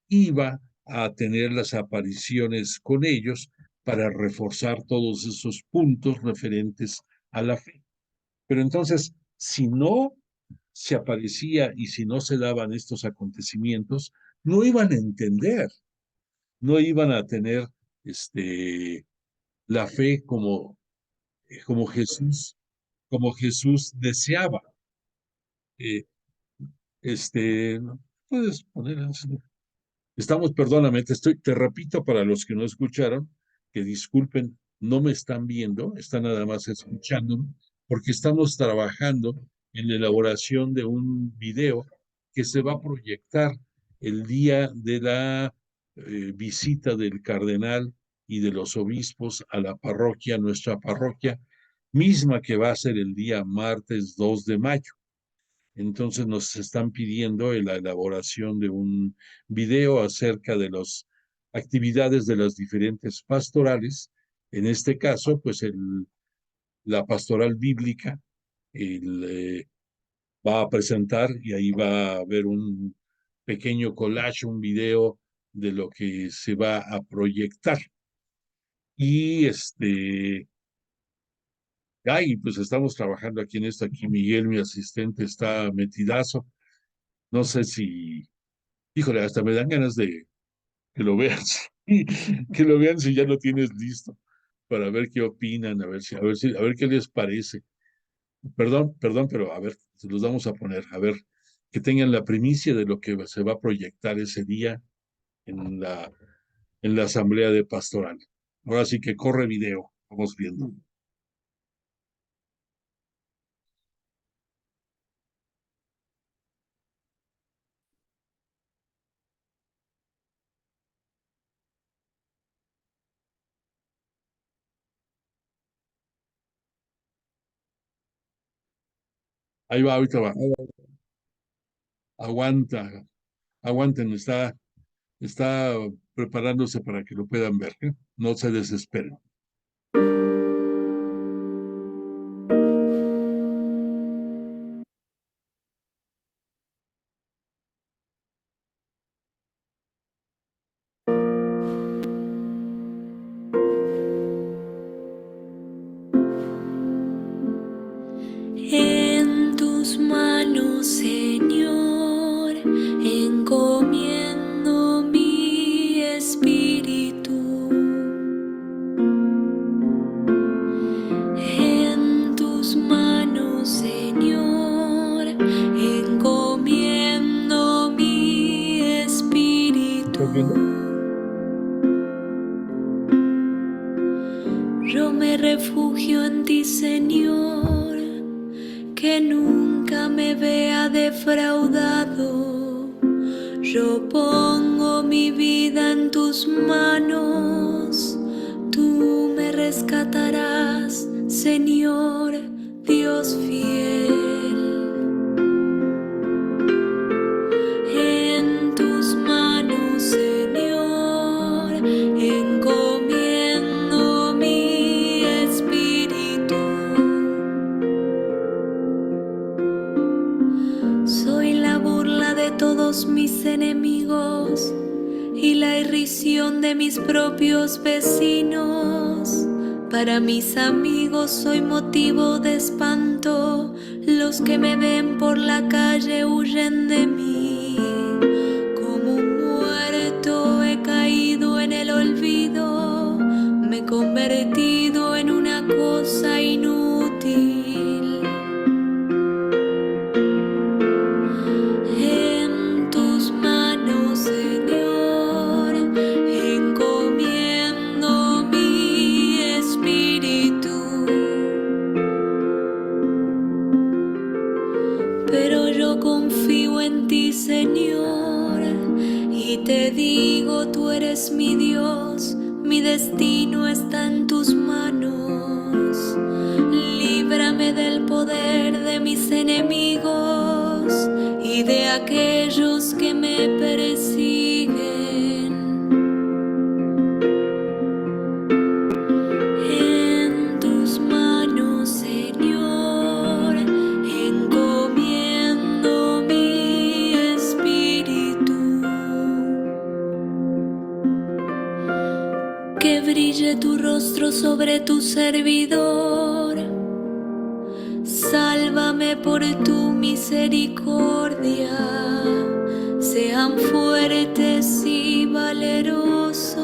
iba a tener las apariciones con ellos para reforzar todos esos puntos referentes a la fe. Pero entonces, si no se aparecía y si no se daban estos acontecimientos, no iban a entender, no iban a tener la fe como como Jesús deseaba. Eh, ¿No puedes poner así? Perdóname, te repito para los que no escucharon, que disculpen, no me están viendo, están nada más escuchándome, porque estamos trabajando en la elaboración de un video que se va a proyectar el día de la visita del cardenal y de los obispos a la parroquia, nuestra parroquia, misma que va a ser el día martes 2 de mayo. Entonces nos están pidiendo la elaboración de un video acerca de las actividades de las diferentes pastorales. En este caso, pues la pastoral bíblica va a presentar y ahí va a haber un pequeño collage, un video de lo que se va a proyectar. Y pues estamos trabajando aquí en esto. Aquí Miguel, mi asistente, está metidazo. No sé si, híjole, hasta me dan ganas de que lo vean, que lo vean si ya lo tienes listo, para ver qué opinan, a ver qué les parece. Perdón, pero a ver, se los vamos a poner, a ver, que tengan la primicia de lo que se va a proyectar ese día en en la asamblea de pastoral. Ahora sí que corre video, vamos viendo. Ahí va, ahorita va. Aguanta, aguanten, está preparándose para que lo puedan ver, ¿eh? No se desesperen. En tus manos, Señor, encomiendo mi espíritu. En tus manos, Señor, encomiendo mi espíritu. Yo me refugio en ti, Señor, que nunca me vea defraudado. Yo pongo mi vida en tus manos, tú me rescatarás, Señor, Dios fiel. En tus manos, Señor, encomiendo mi espíritu. Soy la burla de todos mis enemigos y la irrisión de mis propios vecinos. Para mis amigos soy motivo de espanto, los que me ven por la calle huyen de mí. Como un muerto he caído en el olvido, me he convertido en una cosa inútil. En tus manos, Señor, encomiendo mi espíritu. Pero yo confío en ti, Señor, y te digo, tú eres mi Dios, mi destino está en tus manos. Líbrame del poder de mis enemigos y de aquellos que me persiguen. En tus manos, Señor, encomiendo mi espíritu. Que brille tu rostro sobre tu servidor. Sálvame por tu misericordia. Sean fuertes y valerosos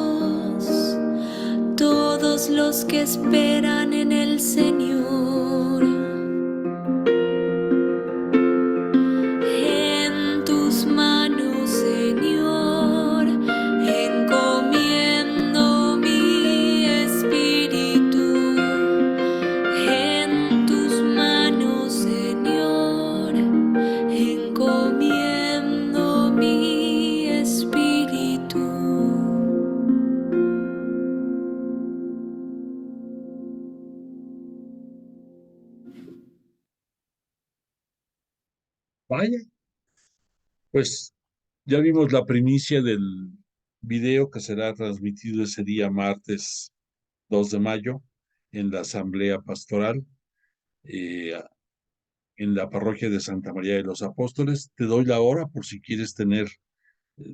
todos los que esperan en el Señor. En tus manos, Señor, encomiendo mi espíritu. En tus manos, Señor, encomiendo mi espíritu. Vaya, pues ya vimos la primicia del video que será transmitido ese día martes 2 de mayo en la Asamblea Pastoral eh, en la parroquia de Santa María de los Apóstoles. Te doy la hora por si quieres tener,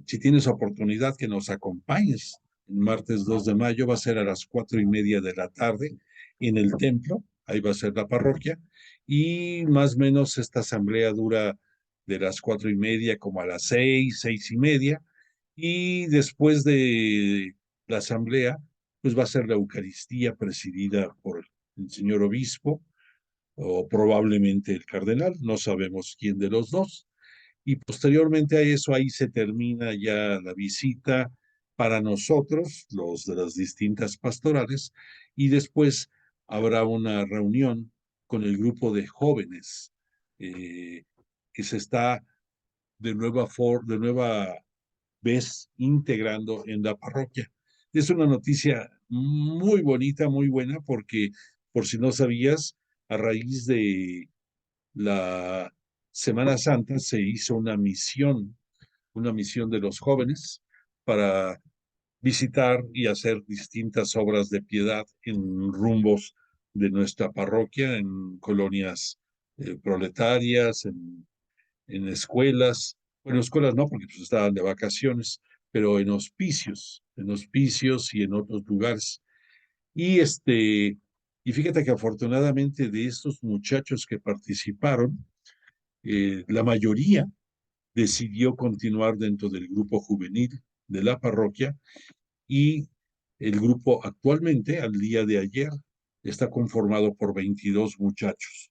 si tienes oportunidad que nos acompañes. El martes 2 de mayo va a ser a las 4:30 de la tarde en el templo, ahí va a ser la parroquia, y más o menos esta asamblea dura de las 4:30 como a las 6:30, y después de la asamblea, pues va a ser la Eucaristía presidida por el señor obispo o probablemente el cardenal, no sabemos quién de los dos. Y posteriormente a eso, ahí se termina ya la visita para nosotros, los de las distintas pastorales, y después habrá una reunión con el grupo de jóvenes eh, que se está de nueva vez integrando en la parroquia. Es una noticia muy bonita, muy buena, porque por si no sabías, a raíz de la Semana Santa se hizo una misión de los jóvenes para visitar y hacer distintas obras de piedad en rumbos de nuestra parroquia, en colonias proletarias, en escuelas, bueno, escuelas no, porque pues estaban de vacaciones, pero en hospicios y en otros lugares. Y y fíjate que afortunadamente de estos muchachos que participaron, la mayoría decidió continuar dentro del grupo juvenil de la parroquia, y el grupo actualmente, al día de ayer, está conformado por 22 muchachos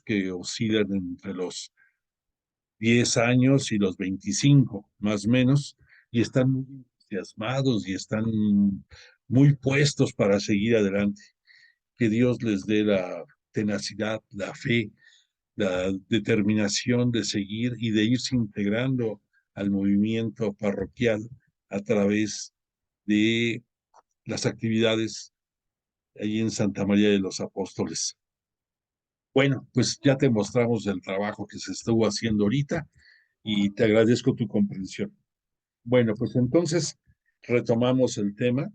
que oscilan entre los 10 años y los 25, más o menos, y están muy entusiasmados y están muy puestos para seguir adelante. Que Dios les dé la tenacidad, la fe, la determinación de seguir y de irse integrando al movimiento parroquial a través de las actividades ahí en Santa María de los Apóstoles. Bueno, pues ya te mostramos el trabajo que se estuvo haciendo ahorita y te agradezco tu comprensión. Bueno, pues entonces retomamos el tema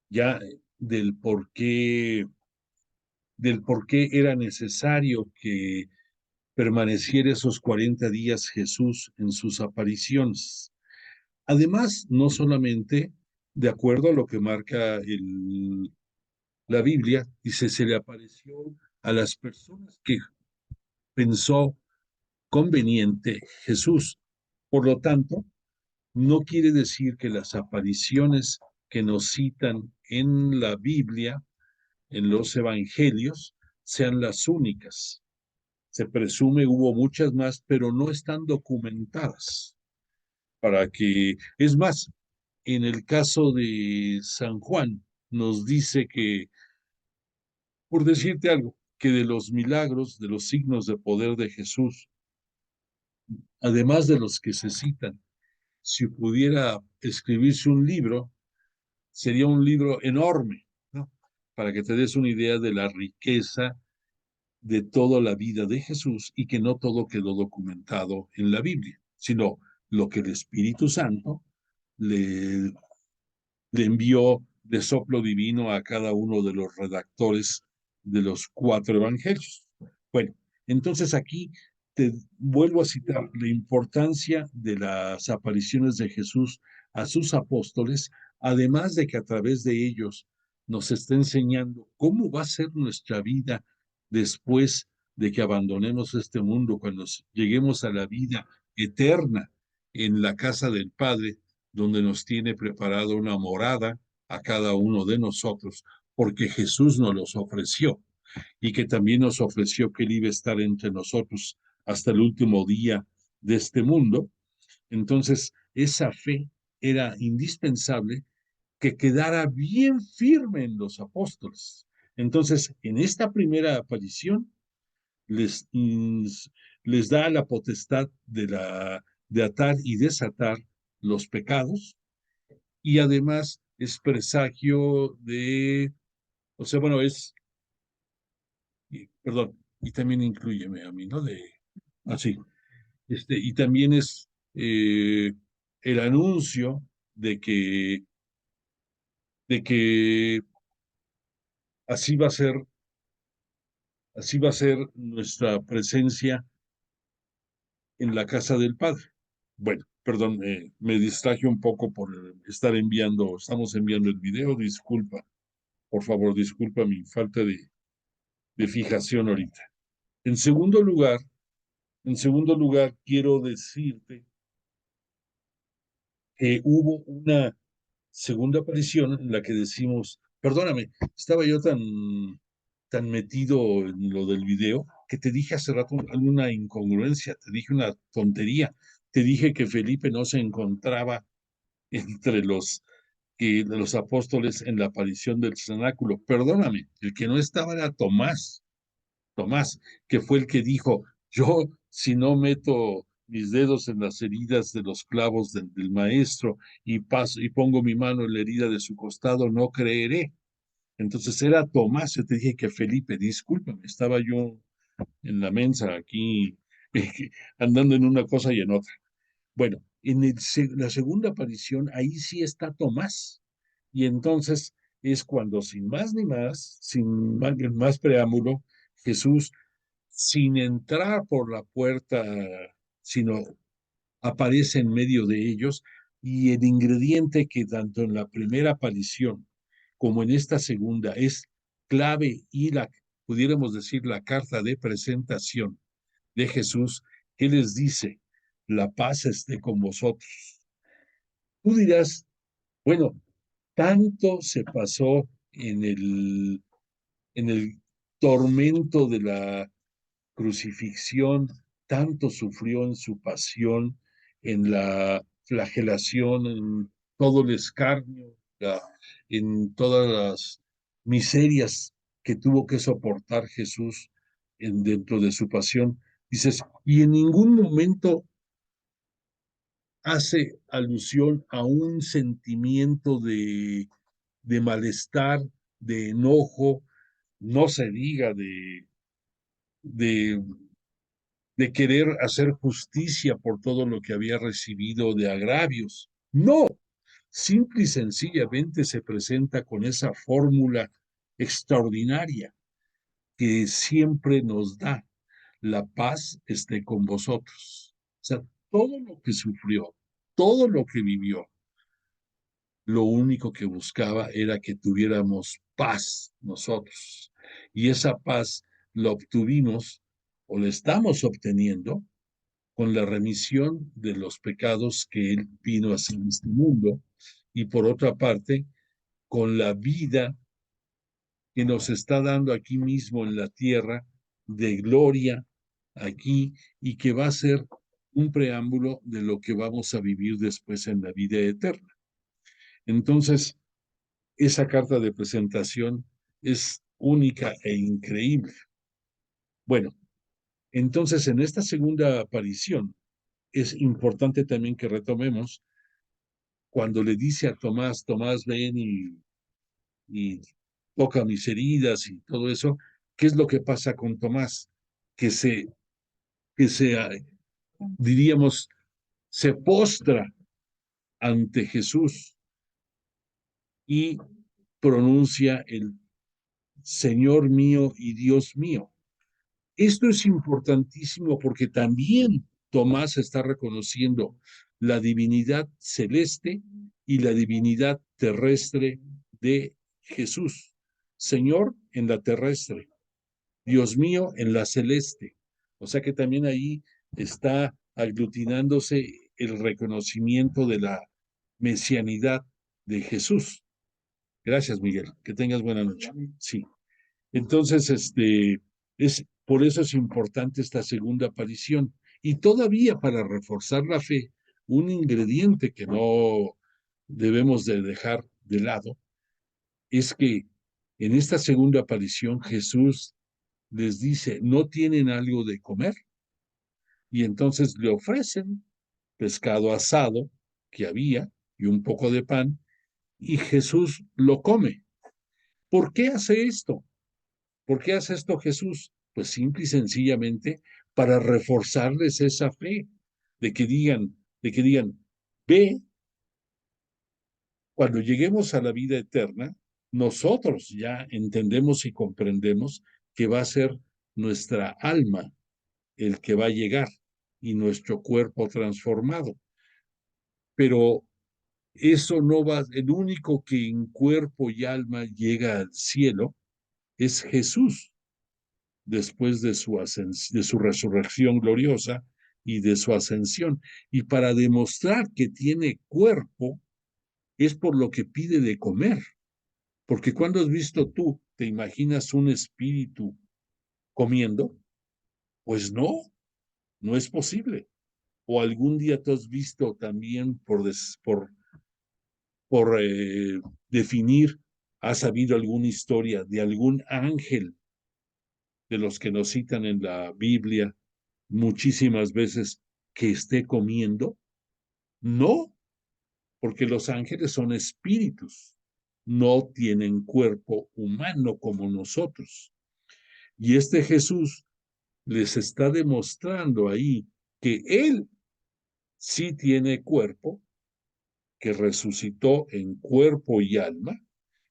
ya del por qué era necesario que permaneciera esos 40 días Jesús en sus apariciones. Además, no solamente de acuerdo a lo que marca la Biblia, dice, se le apareció a las personas que pensó conveniente Jesús. Por lo tanto, no quiere decir que las apariciones que nos citan en la Biblia, en los evangelios, sean las únicas. Se presume hubo muchas más, pero no están documentadas. Es más, en el caso de San Juan, nos dice que, por decirte algo, que de los milagros, de los signos de poder de Jesús, además de los que se citan, si pudiera escribirse un libro, sería un libro enorme, ¿no? Para que te des una idea de la riqueza de toda la vida de Jesús y que no todo quedó documentado en la Biblia, sino lo que el Espíritu Santo le, le envió de soplo divino a cada uno de los redactores de los 4 evangelios. Bueno, entonces aquí te vuelvo a citar la importancia de las apariciones de Jesús a sus apóstoles, además de que a través de ellos nos está enseñando cómo va a ser nuestra vida después de que abandonemos este mundo, cuando lleguemos a la vida eterna en la casa del Padre, donde nos tiene preparado una morada a cada uno de nosotros, porque Jesús nos los ofreció y que también nos ofreció que Él iba a estar entre nosotros hasta el último día de este mundo. Entonces, esa fe era indispensable que quedara bien firme en los apóstoles. Entonces, en esta primera aparición, les, les da la potestad de atar y desatar los pecados, y además es presagio de, o sea, bueno, perdón, y también incluyeme a mí, ¿no? Así, y también es el anuncio de que, de que así va a ser, así va a ser nuestra presencia en la casa del Padre. Bueno, perdón, me distraje un poco por estamos enviando el video, disculpa, por favor, disculpa mi falta de fijación ahorita. En segundo lugar, quiero decirte que hubo una segunda aparición en la que decimos, perdóname, estaba yo tan metido en lo del video que te dije hace rato alguna incongruencia, te dije una tontería, te dije que Felipe no se encontraba entre de los apóstoles en la aparición del cenáculo. Perdóname, el que no estaba era Tomás, que fue el que dijo, yo si no meto mis dedos en las heridas de los clavos del maestro y paso y pongo mi mano en la herida de su costado, no creeré. Entonces era Tomás, yo te dije que Felipe, discúlpame, estaba yo en la mensa aquí andando en una cosa y en otra. Bueno, la segunda aparición, ahí sí está Tomás. Y entonces es cuando sin más ni más, sin más preámbulo, Jesús, sin entrar por la puerta, sino aparece en medio de ellos, y el ingrediente que tanto en la primera aparición como en esta segunda es clave y pudiéramos decir, la carta de presentación de Jesús, que les dice, la paz esté con vosotros. Tú dirás, bueno, tanto se pasó en el tormento de la crucifixión, tanto sufrió en su pasión, en la flagelación, en todo el escarnio, en todas las miserias que tuvo que soportar Jesús dentro de su pasión. Dices, y en ningún momento hace alusión a un sentimiento de malestar, de enojo, no se diga de, de querer hacer justicia por todo lo que había recibido de agravios. No, simple y sencillamente se presenta con esa fórmula extraordinaria que siempre nos da: la paz esté con vosotros. O sea, todo lo que sufrió, todo lo que vivió, lo único que buscaba era que tuviéramos paz nosotros. Y esa paz la obtuvimos o la estamos obteniendo con la remisión de los pecados que Él vino a hacer en este mundo y por otra parte, con la vida que nos está dando aquí mismo en la tierra de gloria aquí y que va a ser un preámbulo de lo que vamos a vivir después en la vida eterna. Entonces, esa carta de presentación es única e increíble. Bueno, entonces en esta segunda aparición es importante también que retomemos cuando le dice a Tomás, Tomás, ven y toca mis heridas y todo eso, ¿qué es lo que pasa con Tomás? Que diríamos, se postra ante Jesús y pronuncia el Señor mío y Dios mío. Esto es importantísimo porque también Tomás está reconociendo la divinidad celeste y la divinidad terrestre de Jesús. Señor en la terrestre, Dios mío en la celeste. O sea que también ahí está aglutinándose el reconocimiento de la mesianidad de Jesús. Gracias, Miguel. Que tengas buena noche. Sí. Entonces, por eso es importante esta segunda aparición. Y todavía para reforzar la fe, un ingrediente que no debemos de dejar de lado es que en esta segunda aparición Jesús les dice, ¿no tienen algo de comer? Y entonces le ofrecen pescado asado que había y un poco de pan, y Jesús lo come. ¿Por qué hace esto? ¿Por qué hace esto Jesús? Pues simple y sencillamente para reforzarles esa fe, de que digan, ve, cuando lleguemos a la vida eterna, nosotros ya entendemos y comprendemos que va a ser nuestra alma el que va a llegar y nuestro cuerpo transformado. Pero eso no va, el único que en cuerpo y alma llega al cielo es Jesús, después de su resurrección gloriosa y de su ascensión. Y para demostrar que tiene cuerpo, es por lo que pide de comer. Porque cuando has visto tú, ¿te imaginas un espíritu comiendo? Pues no, no es posible. O algún día tú has visto también por definir, has sabido alguna historia de algún ángel de los que nos citan en la Biblia muchísimas veces que esté comiendo? No, porque los ángeles son espíritus, no tienen cuerpo humano como nosotros. Y este Jesús les está demostrando ahí que Él sí tiene cuerpo, que resucitó en cuerpo y alma,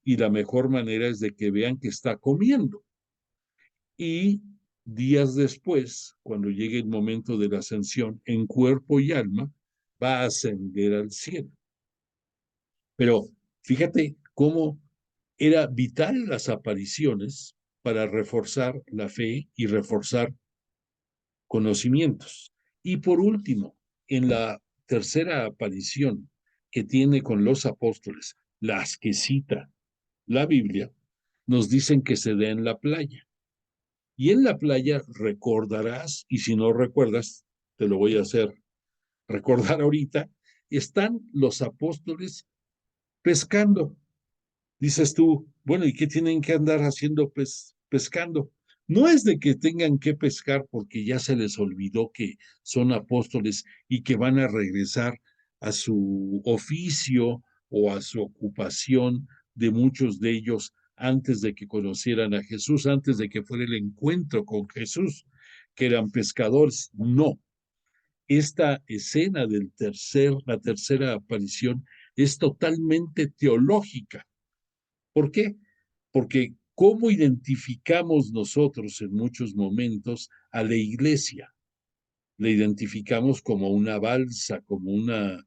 y la mejor manera es de que vean que está comiendo. Y días después, cuando llegue el momento de la ascensión en cuerpo y alma, va a ascender al cielo. Pero fíjate cómo era vital las apariciones para reforzar la fe y reforzar conocimientos. Y por último, en la tercera aparición que tiene con los apóstoles, las que cita la Biblia, nos dicen que se da en la playa. Y en la playa recordarás, y si no recuerdas, te lo voy a hacer recordar ahorita, están los apóstoles pescando. Dices tú, bueno, ¿y qué tienen que andar haciendo pescando? No es de que tengan que pescar porque ya se les olvidó que son apóstoles y que van a regresar a su oficio o a su ocupación de muchos de ellos antes de que conocieran a Jesús, antes de que fuera el encuentro con Jesús, que eran pescadores. No, esta escena la tercera aparición, es totalmente teológica. ¿Por qué? Porque ¿cómo identificamos nosotros en muchos momentos a la iglesia? La identificamos como una balsa, como una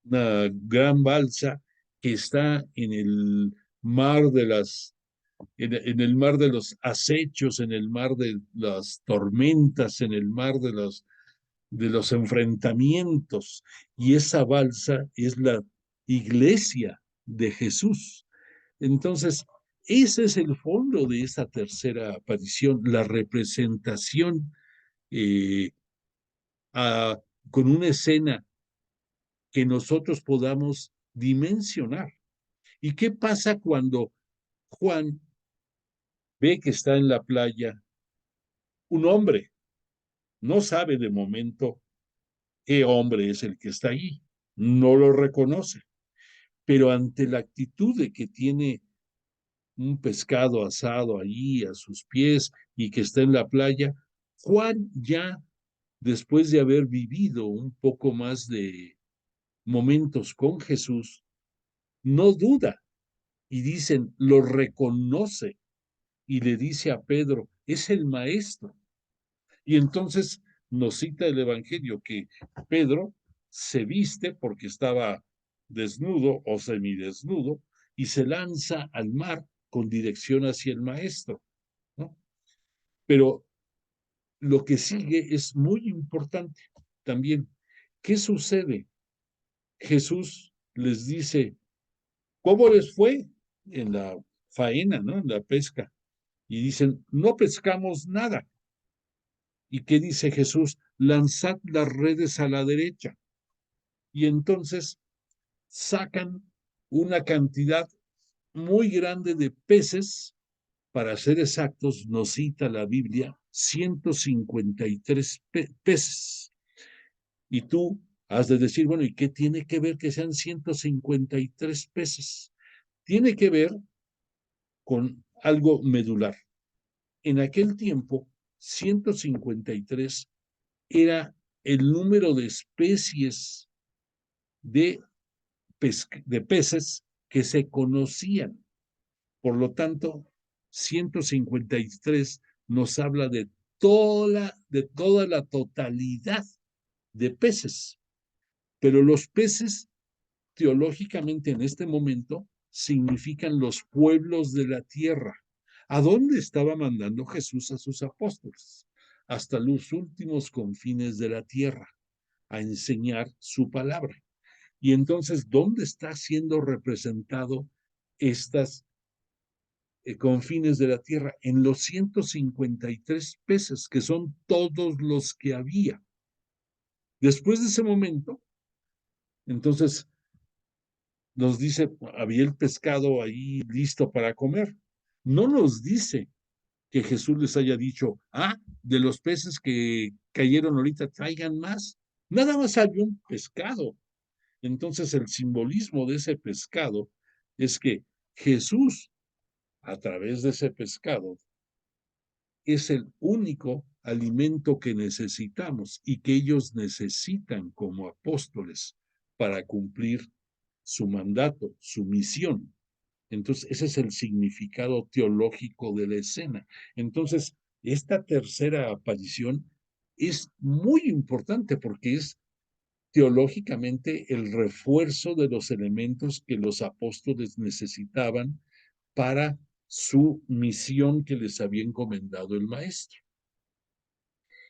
gran balsa que está en el mar de en el mar de los acechos, en el mar de las tormentas, en el mar de los enfrentamientos. Y esa balsa es la iglesia de Jesús. Entonces, ese es el fondo de esta tercera aparición, la representación eh, a, con una escena que nosotros podamos dimensionar. ¿Y qué pasa cuando Juan ve que está en la playa un hombre? No sabe de momento qué hombre es el que está allí, no lo reconoce, pero ante la actitud de que tiene un pescado asado allí a sus pies y que está en la playa, Juan ya después de haber vivido un poco más de momentos con Jesús, no duda y dicen, lo reconoce y le dice a Pedro, es el maestro. Y entonces nos cita el Evangelio que Pedro se viste porque estaba desnudo o semidesnudo y se lanza al mar con dirección hacia el maestro, ¿no? Pero lo que sigue es muy importante también. ¿Qué sucede? Jesús les dice, ¿cómo les fue en la faena, ¿no? En la pesca. Y dicen, no pescamos nada. ¿Y qué dice Jesús? Lanzad las redes a la derecha. Y entonces sacan una cantidad muy grande de peces, para ser exactos, nos cita la Biblia 153 peces. Y tú has de decir, bueno, ¿y qué tiene que ver que sean 153 peces? Tiene que ver con algo medular. En aquel tiempo, 153 era el número de especies de, de peces que se conocían. Por lo tanto, 153 nos habla de toda la totalidad de peces. Pero los peces, teológicamente en este momento, significan los pueblos de la tierra. ¿A dónde estaba mandando Jesús a sus apóstoles? Hasta los últimos confines de la tierra, a enseñar su palabra. Y entonces, ¿dónde está siendo representado estas confines de la tierra? En los 153 peces, que son todos los que había. Después de ese momento, entonces nos dice, había el pescado ahí listo para comer. No nos dice que Jesús les haya dicho, de los peces que cayeron ahorita, traigan más. Nada más había un pescado. Entonces el simbolismo de ese pescado es que Jesús, a través de ese pescado, es el único alimento que necesitamos y que ellos necesitan como apóstoles para cumplir su mandato, su misión. Entonces, ese es el significado teológico de la escena. Entonces, esta tercera aparición es muy importante porque es teológicamente el refuerzo de los elementos que los apóstoles necesitaban para su misión que les había encomendado el maestro.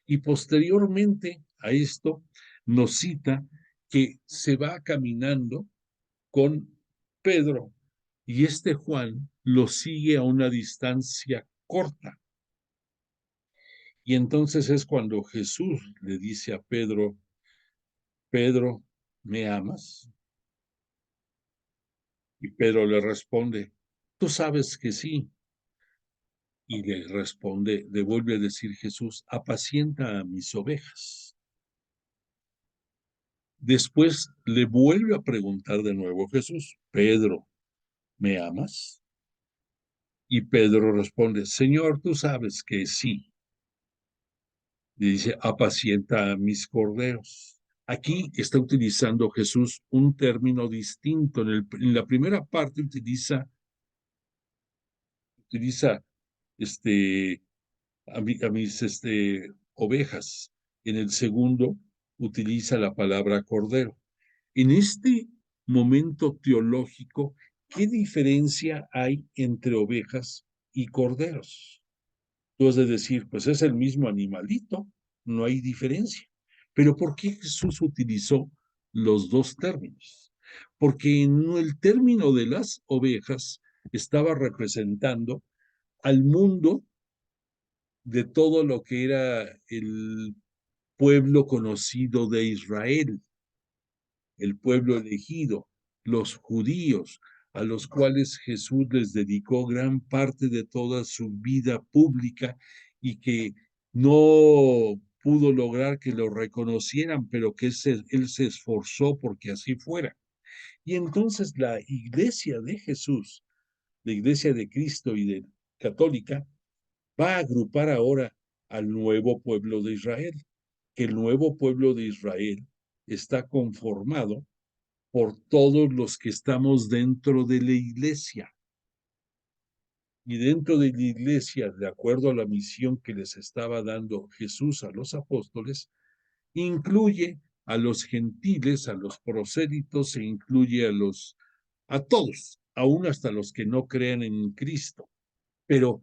Y posteriormente a esto nos cita que se va caminando con Pedro y este Juan lo sigue a una distancia corta. Y entonces es cuando Jesús le dice a Pedro, Pedro, ¿me amas? Y Pedro le responde, tú sabes que sí. Y le responde, le vuelve a decir Jesús, apacienta a mis ovejas. Después le vuelve a preguntar de nuevo Jesús, Pedro, ¿me amas? Y Pedro responde, Señor, tú sabes que sí. Le dice, apacienta a mis corderos. Aquí está utilizando Jesús un término distinto. En la primera parte utiliza a mis ovejas. En el segundo utiliza la palabra cordero. En este momento teológico, ¿qué diferencia hay entre ovejas y corderos? Tú has de decir, pues es el mismo animalito, no hay diferencia. Pero ¿por qué Jesús utilizó los dos términos? Porque en el término de las ovejas estaba representando al mundo de todo lo que era el pueblo conocido de Israel, el pueblo elegido, los judíos, a los cuales Jesús les dedicó gran parte de toda su vida pública y que no pudo lograr que lo reconocieran, pero que él se esforzó porque así fuera. Y entonces la iglesia de Jesús, la iglesia de Cristo y de católica, va a agrupar ahora al nuevo pueblo de Israel, que el nuevo pueblo de Israel está conformado por todos los que estamos dentro de la iglesia. Y dentro de la iglesia, de acuerdo a la misión que les estaba dando Jesús a los apóstoles, incluye a los gentiles, a los prosélitos, e incluye a todos, aún hasta los que no creen en Cristo. Pero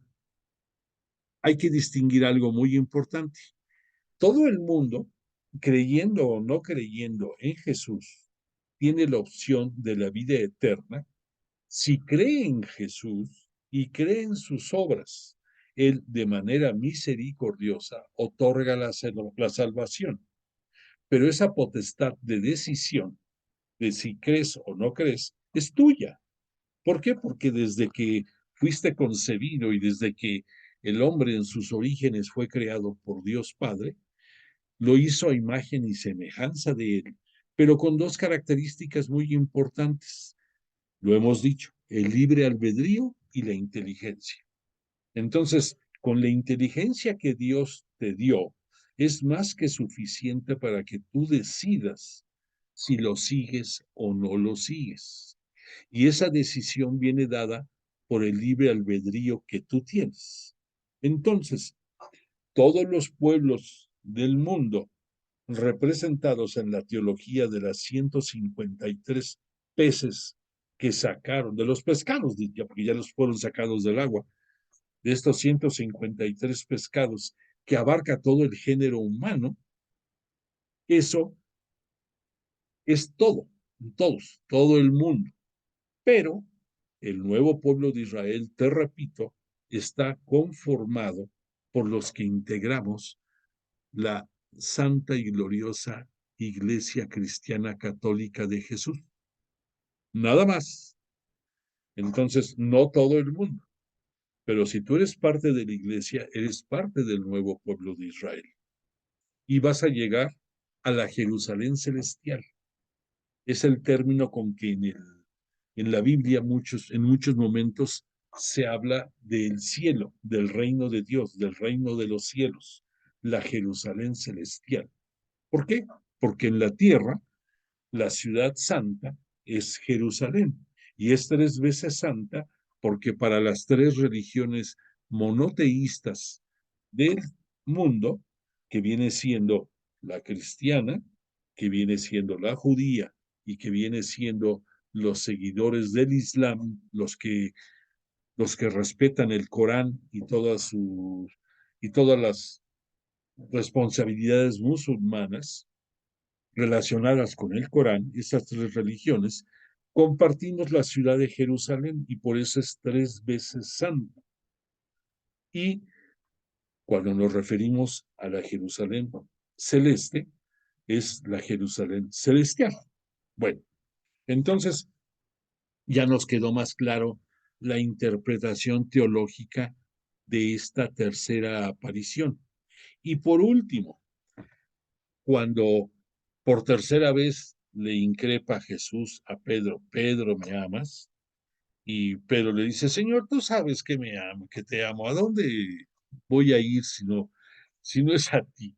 hay que distinguir algo muy importante. Todo el mundo, creyendo o no creyendo en Jesús, tiene la opción de la vida eterna si cree en Jesús y cree en sus obras. Él, de manera misericordiosa, otorga la salvación. Pero esa potestad de decisión de si crees o no crees es tuya. ¿Por qué? Porque desde que fuiste concebido y desde que el hombre en sus orígenes fue creado por Dios Padre, lo hizo a imagen y semejanza de él, pero con dos características muy importantes. Lo hemos dicho, el libre albedrío y la inteligencia. Entonces, con la inteligencia que Dios te dio, es más que suficiente para que tú decidas si lo sigues o no lo sigues. Y esa decisión viene dada por el libre albedrío que tú tienes. Entonces, todos los pueblos del mundo representados en la teología de las 153 peces que sacaron, de los pescados, porque ya los fueron sacados del agua, de estos 153 pescados que abarca todo el género humano, eso es todo, todos, todo el mundo. Pero el nuevo pueblo de Israel, te repito, está conformado por los que integramos la santa y gloriosa Iglesia Cristiana Católica de Jesús. Nada más. Entonces, no todo el mundo. Pero si tú eres parte de la iglesia, eres parte del nuevo pueblo de Israel. Y vas a llegar a la Jerusalén celestial. Es el término con que en la Biblia en muchos momentos se habla del cielo, del reino de Dios, del reino de los cielos, la Jerusalén celestial. ¿Por qué? Porque en la tierra la ciudad santa es Jerusalén y es tres veces santa porque para las tres religiones monoteístas del mundo, que viene siendo la cristiana, que viene siendo la judía y que viene siendo los seguidores del Islam, los que respetan el Corán y todas las responsabilidades musulmanas, relacionadas con el Corán, estas tres religiones, compartimos la ciudad de Jerusalén y por eso es tres veces santa. Y cuando nos referimos a la Jerusalén celeste, es la Jerusalén celestial. Bueno, entonces ya nos quedó más claro la interpretación teológica de esta tercera aparición. Y por último, cuando por tercera vez le increpa Jesús a Pedro, Pedro, ¿me amas? Y Pedro le dice, Señor, tú sabes que me amo, que te amo. ¿A dónde voy a ir si no es a ti?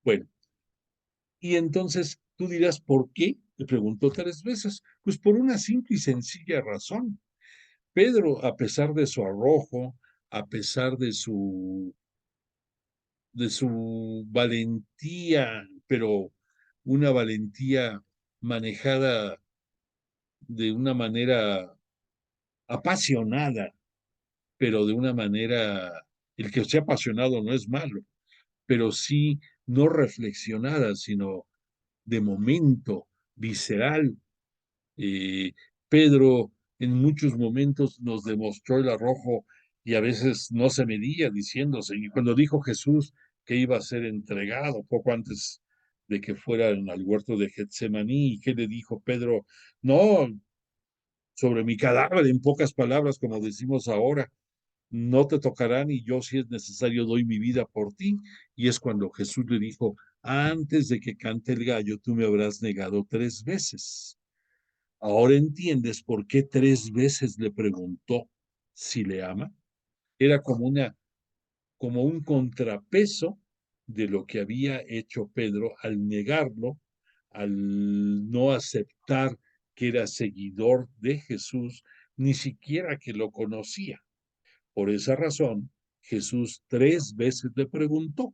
Bueno, y entonces tú dirás, ¿por qué? Le preguntó tres veces. Pues por una simple y sencilla razón. Pedro, a pesar de su arrojo, a pesar de su valentía, pero una valentía manejada de una manera apasionada, pero de una manera, el que sea apasionado no es malo, pero sí no reflexionada, sino de momento, visceral. Pedro en muchos momentos nos demostró el arrojo y a veces no se medía diciéndose, y cuando dijo Jesús que iba a ser entregado poco antes de que fueran al huerto de Getsemaní, ¿y qué le dijo Pedro? No, sobre mi cadáver, en pocas palabras, como decimos ahora, no te tocarán y yo si es necesario doy mi vida por ti. Y es cuando Jesús le dijo, antes de que cante el gallo, tú me habrás negado 3 veces. Ahora entiendes por qué 3 veces le preguntó si le ama. Era como un contrapeso de lo que había hecho Pedro al negarlo, al no aceptar que era seguidor de Jesús, ni siquiera que lo conocía. Por esa razón, Jesús 3 veces le preguntó.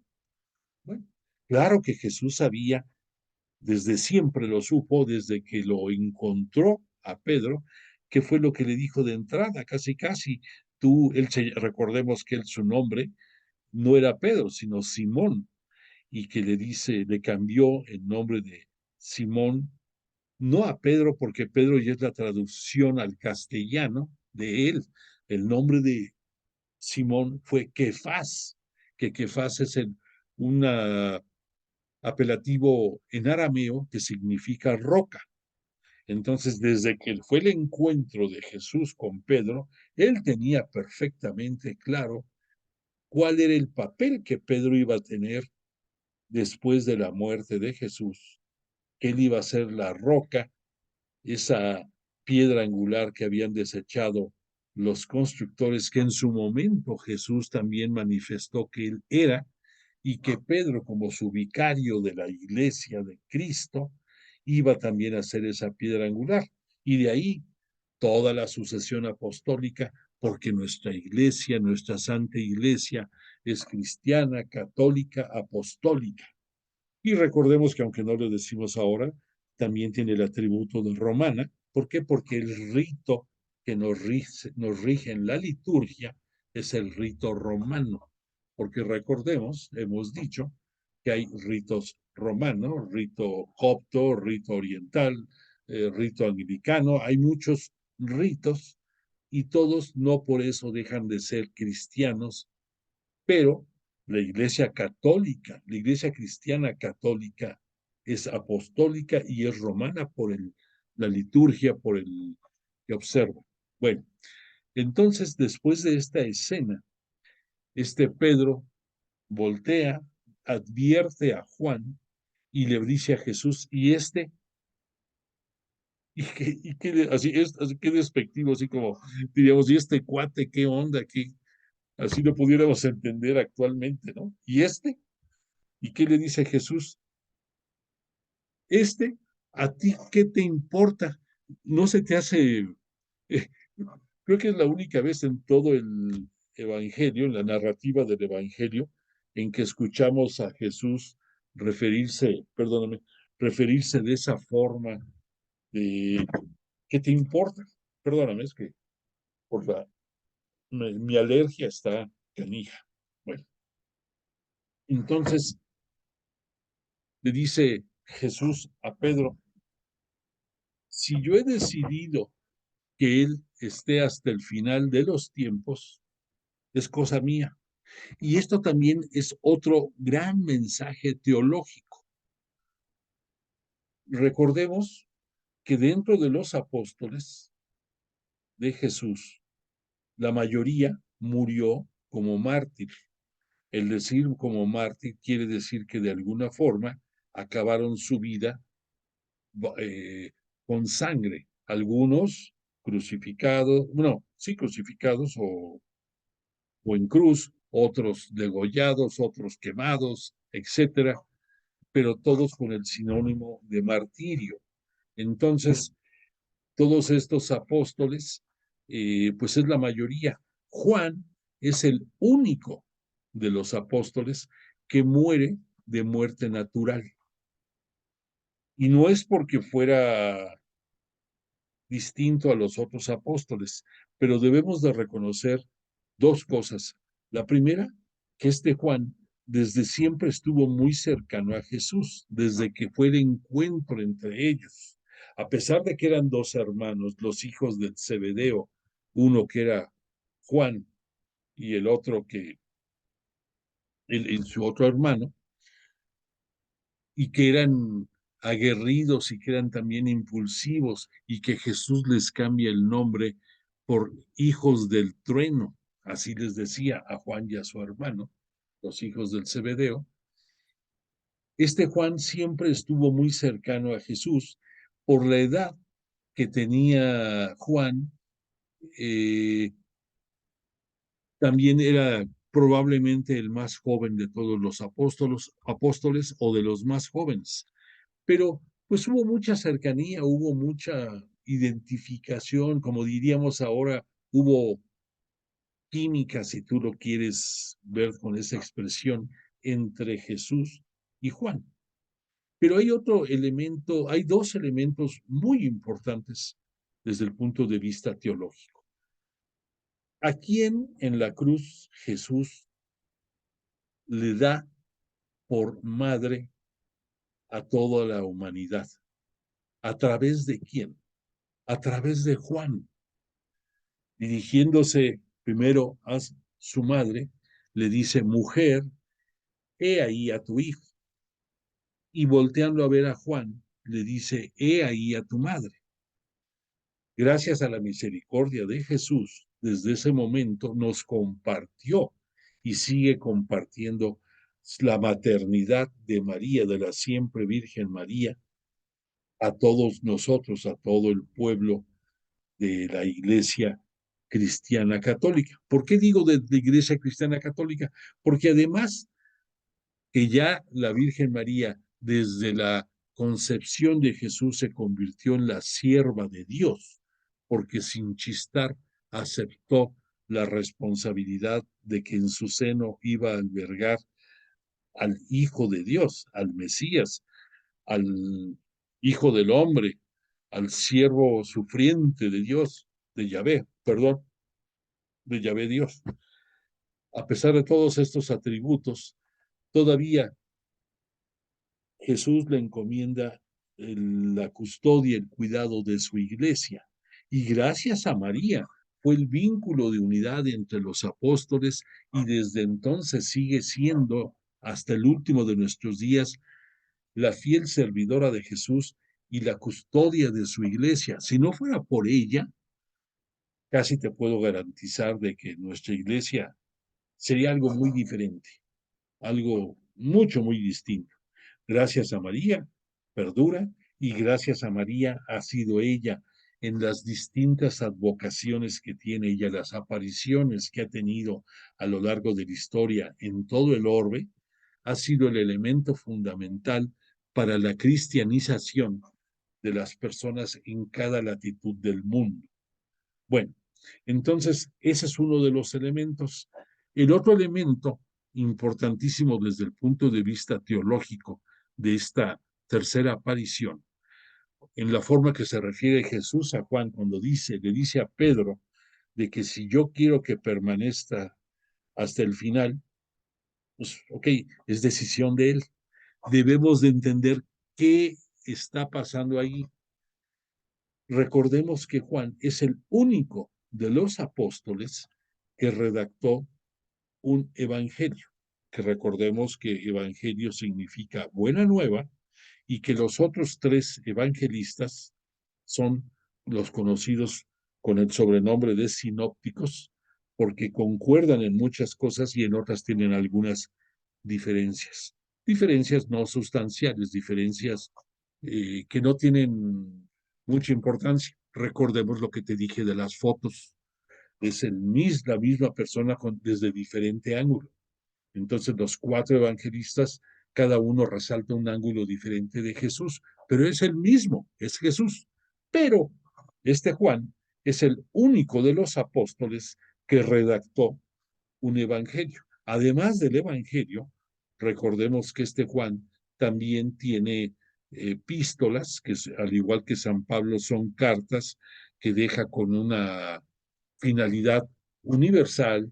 Bueno, claro que Jesús sabía, desde siempre lo supo, desde que lo encontró a Pedro, que fue lo que le dijo de entrada, casi casi. Recordemos que su nombre no era Pedro, sino Simón, y que le dice, le cambió el nombre de Simón, no a Pedro, porque Pedro ya es la traducción al castellano de él. El nombre de Simón fue Kefas, que Kefas es un apelativo en arameo que significa roca. Entonces, desde que fue el encuentro de Jesús con Pedro, él tenía perfectamente claro cuál era el papel que Pedro iba a tener después de la muerte de Jesús, que él iba a ser la roca, esa piedra angular que habían desechado los constructores, que en su momento Jesús también manifestó que él era, y que Pedro, como su vicario de la iglesia de Cristo, iba también a ser esa piedra angular. Y de ahí toda la sucesión apostólica, porque nuestra iglesia, nuestra santa iglesia, es cristiana, católica, apostólica. Y recordemos que aunque no lo decimos ahora, también tiene el atributo de romana. ¿Por qué? Porque el rito que nos rige en la liturgia es el rito romano. Porque recordemos, hemos dicho que hay ritos romanos, rito copto, rito oriental, rito anglicano, hay muchos ritos y todos no por eso dejan de ser cristianos, pero la Iglesia católica, la Iglesia cristiana católica es apostólica y es romana por la liturgia, por el que observa. Bueno, entonces después de esta escena, este Pedro voltea, advierte a Juan y le dice a Jesús, así que despectivo, así como diríamos, y este cuate, qué onda, así lo pudiéramos entender actualmente, ¿no? ¿Y qué le dice Jesús? ¿A ti qué te importa? No se te hace, eh, creo que es la única vez en todo el Evangelio, en la narrativa del Evangelio, en que escuchamos a Jesús perdóname, referirse de esa forma de ¿qué te importa? Perdóname, es que por mi alergia está canija. Bueno, entonces le dice Jesús a Pedro, si yo he decidido que Él esté hasta el final de los tiempos, es cosa mía. Y esto también es otro gran mensaje teológico. Recordemos que dentro de los apóstoles de Jesús, la mayoría murió como mártir. El decir como mártir quiere decir que de alguna forma acabaron su vida eh, con sangre. Algunos crucificados, bueno, sí crucificados o en cruz, otros degollados, otros quemados, etcétera, pero todos con el sinónimo de martirio. Entonces, todos estos apóstoles, pues es la mayoría. Juan es el único de los apóstoles que muere de muerte natural. Y no es porque fuera distinto a los otros apóstoles, pero debemos de reconocer dos cosas. La primera, que este Juan desde siempre estuvo muy cercano a Jesús, desde que fue el encuentro entre ellos. A pesar de que eran dos hermanos, los hijos de Zebedeo, uno que era Juan y el otro que, su otro hermano, y que eran aguerridos y que eran también impulsivos, y que Jesús les cambia el nombre por hijos del trueno, así les decía a Juan y a su hermano, los hijos del Zebedeo. Este Juan siempre estuvo muy cercano a Jesús por la edad que tenía Juan. También era probablemente el más joven de todos los apóstoles o de los más jóvenes. Pero pues hubo mucha cercanía, hubo mucha identificación, como diríamos ahora, hubo química, si tú lo quieres ver con esa expresión, entre Jesús y Juan. Pero hay otro elemento, hay dos elementos muy importantes desde el punto de vista teológico. ¿A quién en la cruz Jesús le da por madre a toda la humanidad? ¿A través de quién? A través de Juan. Dirigiéndose primero a su madre, le dice, mujer, he ahí a tu hijo. Y volteando a ver a Juan, le dice, he ahí a tu madre. Gracias a la misericordia de Jesús, desde ese momento nos compartió y sigue compartiendo la maternidad de María, de la siempre Virgen María, a todos nosotros, a todo el pueblo de la Iglesia Cristiana Católica. ¿Por qué digo de Iglesia Cristiana Católica? Porque además que ya la Virgen María, desde la concepción de Jesús, se convirtió en la sierva de Dios, porque sin chistar aceptó la responsabilidad de que en su seno iba a albergar al Hijo de Dios, al Mesías, al Hijo del Hombre, al siervo sufriente de Dios, de Yahvé, perdón, de Yahvé Dios. A pesar de todos estos atributos, todavía Jesús le encomienda la custodia, el cuidado de su iglesia. Y gracias a María fue el vínculo de unidad entre los apóstoles y desde entonces sigue siendo, hasta el último de nuestros días, la fiel servidora de Jesús y la custodia de su iglesia. Si no fuera por ella, casi te puedo garantizar de que nuestra iglesia sería algo muy diferente, algo mucho, muy distinto. Gracias a María, perdura, y gracias a María ha sido ella en las distintas advocaciones que tiene ella, las apariciones que ha tenido a lo largo de la historia en todo el orbe, ha sido el elemento fundamental para la cristianización de las personas en cada latitud del mundo. Bueno, entonces ese es uno de los elementos. El otro elemento importantísimo desde el punto de vista teológico de esta tercera aparición, en la forma que se refiere Jesús a Juan cuando le dice a Pedro de que si yo quiero que permanezca hasta el final, pues ok, es decisión de él. Debemos de entender qué está pasando ahí. Recordemos que Juan es el único de los apóstoles que redactó un evangelio, que recordemos que evangelio significa buena nueva y que los otros tres evangelistas son los conocidos con el sobrenombre de sinópticos, porque concuerdan en muchas cosas y en otras tienen algunas diferencias. Diferencias no sustanciales, diferencias que no tienen mucha importancia. Recordemos lo que te dije de las fotos. Es la misma persona desde diferente ángulo. Entonces los cuatro evangelistas, cada uno resalta un ángulo diferente de Jesús, pero es el mismo, es Jesús. Pero este Juan es el único de los apóstoles que redactó un evangelio. Además del evangelio, recordemos que este Juan también tiene epístolas, que al igual que San Pablo son cartas que deja con una finalidad universal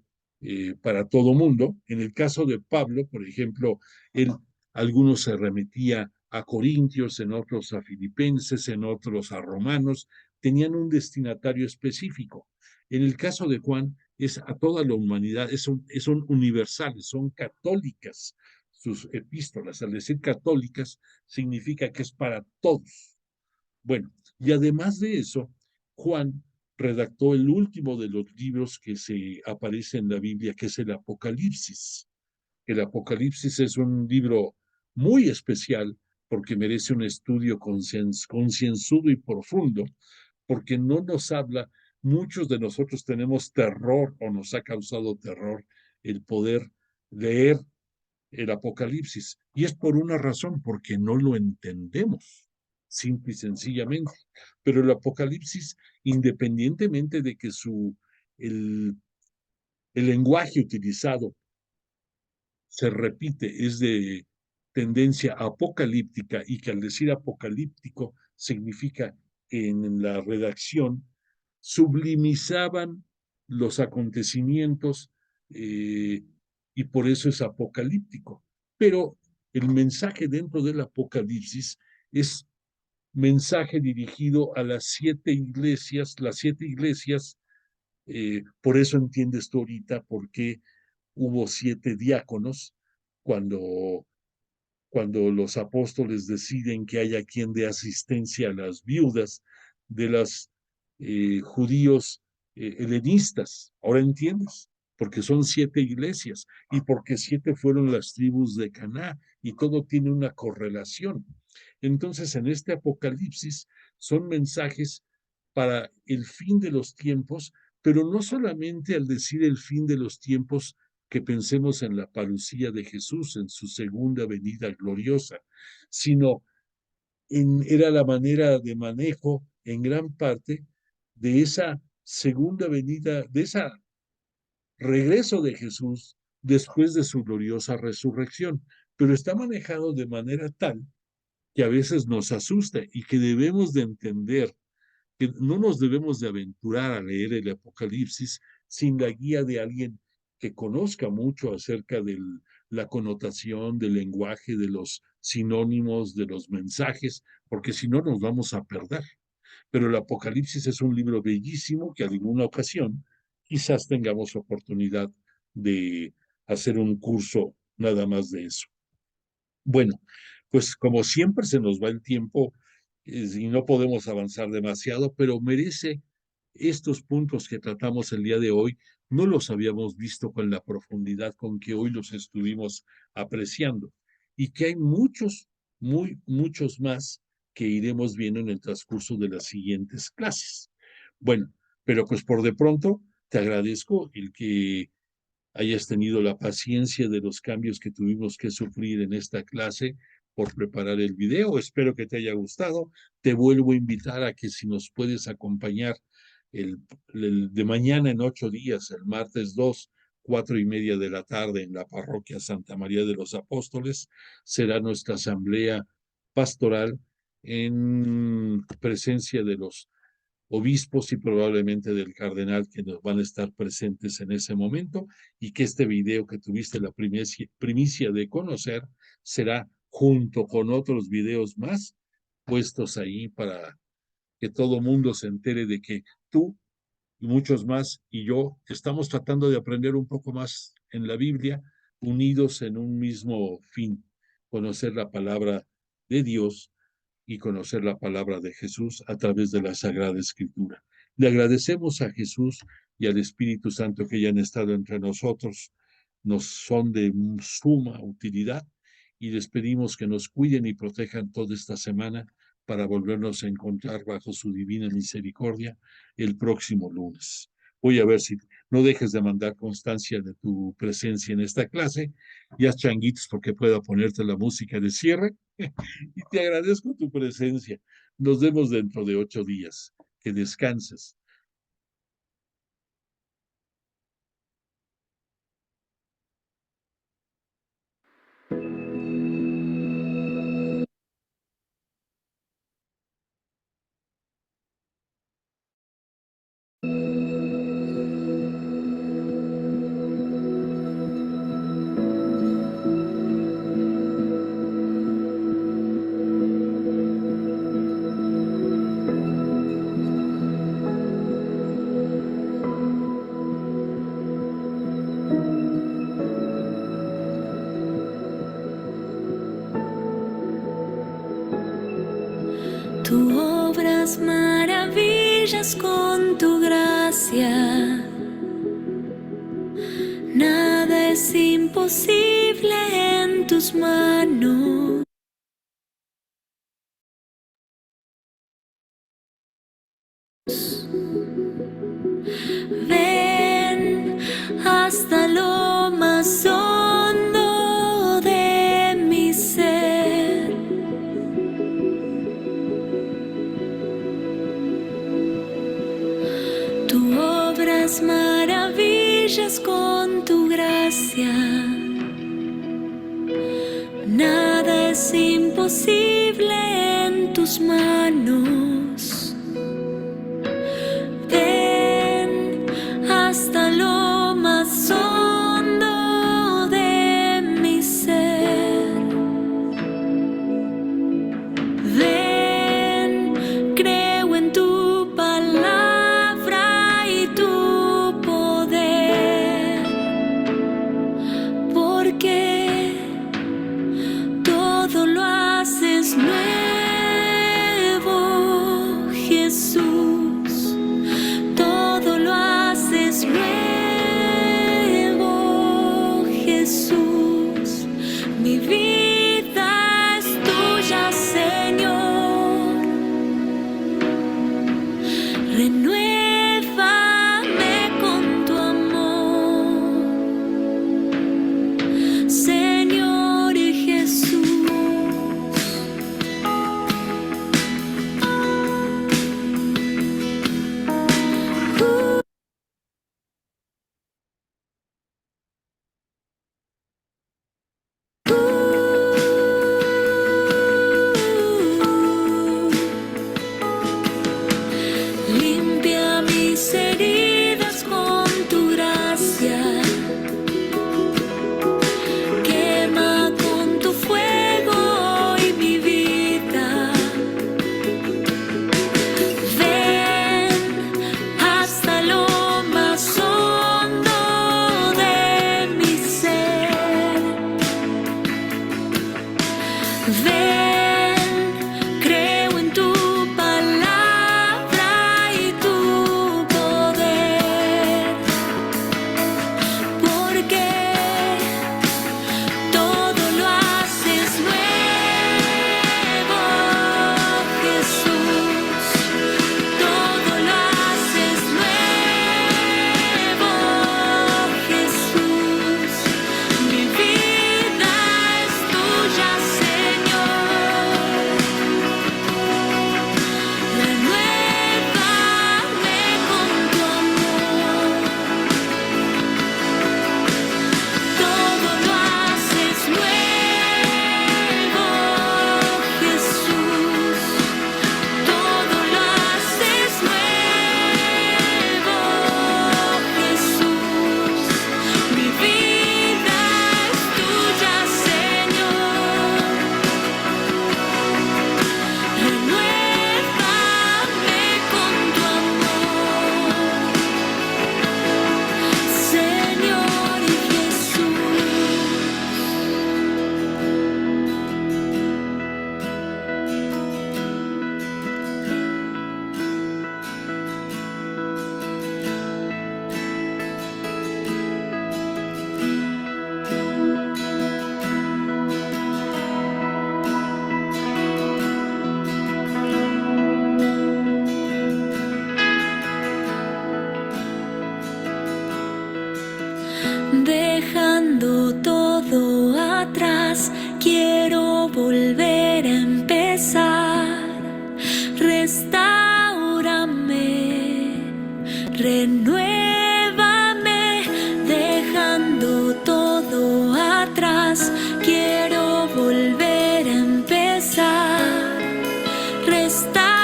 para todo mundo. En el caso de Pablo, por ejemplo, él, algunos se remitía a Corintios, en otros a Filipenses, en otros a Romanos, tenían un destinatario específico. En el caso de Juan, es a toda la humanidad, son universales, son católicas sus epístolas. Al decir católicas, significa que es para todos. Bueno, y además de eso, Juan redactó el último de los libros que se aparece en la Biblia, que es el Apocalipsis. El Apocalipsis es un libro muy especial porque merece un estudio concienzudo y profundo, porque no nos habla, muchos de nosotros tenemos terror o nos ha causado terror el poder leer el Apocalipsis. Y es por una razón, porque no lo entendemos, simple y sencillamente. Pero el Apocalipsis, independientemente de que el, el lenguaje utilizado se repite, es de tendencia apocalíptica y que al decir apocalíptico significa que en la redacción sublimizaban los acontecimientos y por eso es apocalíptico. Pero el mensaje dentro del Apocalipsis es mensaje dirigido a las 7 iglesias, por eso entiendes tú ahorita por qué hubo 7 diáconos cuando, cuando los apóstoles deciden que haya quien dé asistencia a las viudas de los judíos helenistas. Ahora entiendes, porque son 7 iglesias y porque 7 fueron las tribus de Caná y todo tiene una correlación. Entonces, en este Apocalipsis son mensajes para el fin de los tiempos, pero no solamente al decir el fin de los tiempos que pensemos en la parucía de Jesús, en su segunda venida gloriosa, sino era la manera de manejo en gran parte de esa segunda venida, de ese regreso de Jesús después de su gloriosa resurrección, pero está manejado de manera tal que a veces nos asusta y que debemos de entender que no nos debemos de aventurar a leer el Apocalipsis sin la guía de alguien que conozca mucho acerca de la connotación del lenguaje, de los sinónimos, de los mensajes, porque si no nos vamos a perder. Pero el Apocalipsis es un libro bellísimo que en alguna ocasión quizás tengamos oportunidad de hacer un curso nada más de eso. Bueno, pues como siempre se nos va el tiempo y no podemos avanzar demasiado, pero merece estos puntos que tratamos el día de hoy, no los habíamos visto con la profundidad con que hoy los estuvimos apreciando y que hay muchos, muchos más que iremos viendo en el transcurso de las siguientes clases. Bueno, pero pues por de pronto te agradezco el que hayas tenido la paciencia de los cambios que tuvimos que sufrir en esta clase por preparar el video. Espero que te haya gustado. Te vuelvo a invitar a que si nos puedes acompañar de mañana en 8 días, el martes 2, 4:30 de la tarde en la parroquia Santa María de los Apóstoles, será nuestra asamblea pastoral en presencia de los obispos y probablemente del cardenal que nos van a estar presentes en ese momento y que este video que tuviste la primicia de conocer será junto con otros videos más puestos ahí para que todo mundo se entere de que tú y muchos más y yo estamos tratando de aprender un poco más en la Biblia, unidos en un mismo fin, conocer la palabra de Dios y conocer la palabra de Jesús a través de la Sagrada Escritura. Le agradecemos a Jesús y al Espíritu Santo que hayan estado entre nosotros, nos son de suma utilidad y les pedimos que nos cuiden y protejan toda esta semana para volvernos a encontrar bajo su divina misericordia el próximo lunes. Voy a ver si no dejes de mandar constancia de tu presencia en esta clase y haz changuitos porque pueda ponerte la música de cierre y te agradezco tu presencia. Nos vemos dentro de 8 días. Que descanses. Tú obras maravillas con tu gracia. Nada es imposible en tus manos. Ven hasta lo más hondo de mi ser. Tú obras maravillas con tu gracia. Nada es imposible en tus manos. Ven hasta lo más hondo de mi ser. Ven, creo en tu palabra y tu poder, porque todo lo haces nuevo, Jesús. Todo lo haces nuevo, Jesús. Mi vida es tuya, Señor. Renuévame con tu amor, Señor Jesús. Limpia mis heridas con tu gracia. Quema con tu fuego hoy mi vida. Ven hasta lo más hondo de mi ser. Ven, creo en tu palabra y tu poder, porque todo lo haces nuevo, Jesús. Todo lo haces nuevo, Jesús. Mi vida es tuya, Señor. Renuévame con tu amor. Todo lo haces nuevo, Jesús. Todo lo haces nuevo, Jesús. Mi vida es tuya, Señor. Renuévame con tu amor, Señor Jesús. Dejando todo atrás, quiero volver a empezar. Restáurame, renuévame. Dejando todo atrás, quiero volver a empezar. Restáurame,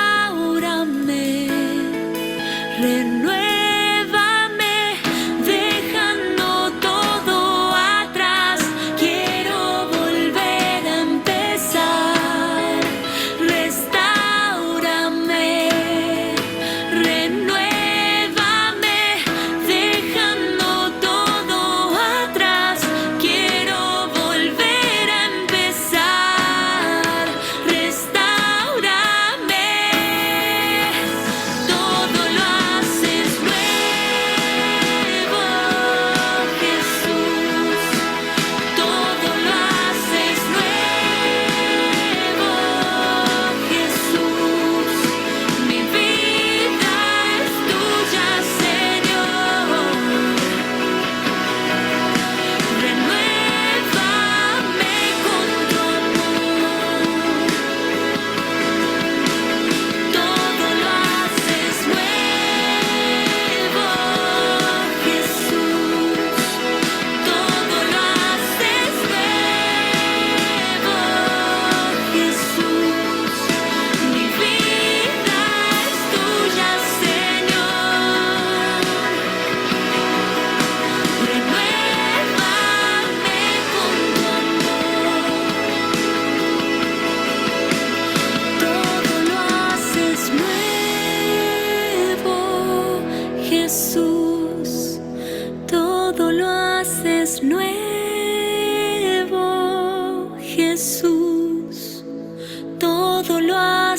renuévame. Dejando todo atrás, quiero volver a empezar. Restáurame, renuévame. Dejando todo atrás, quiero volver a empezar. Restáurame,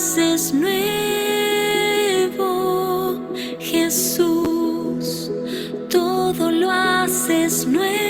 haces nuevo, Jesús, todo lo haces nuevo.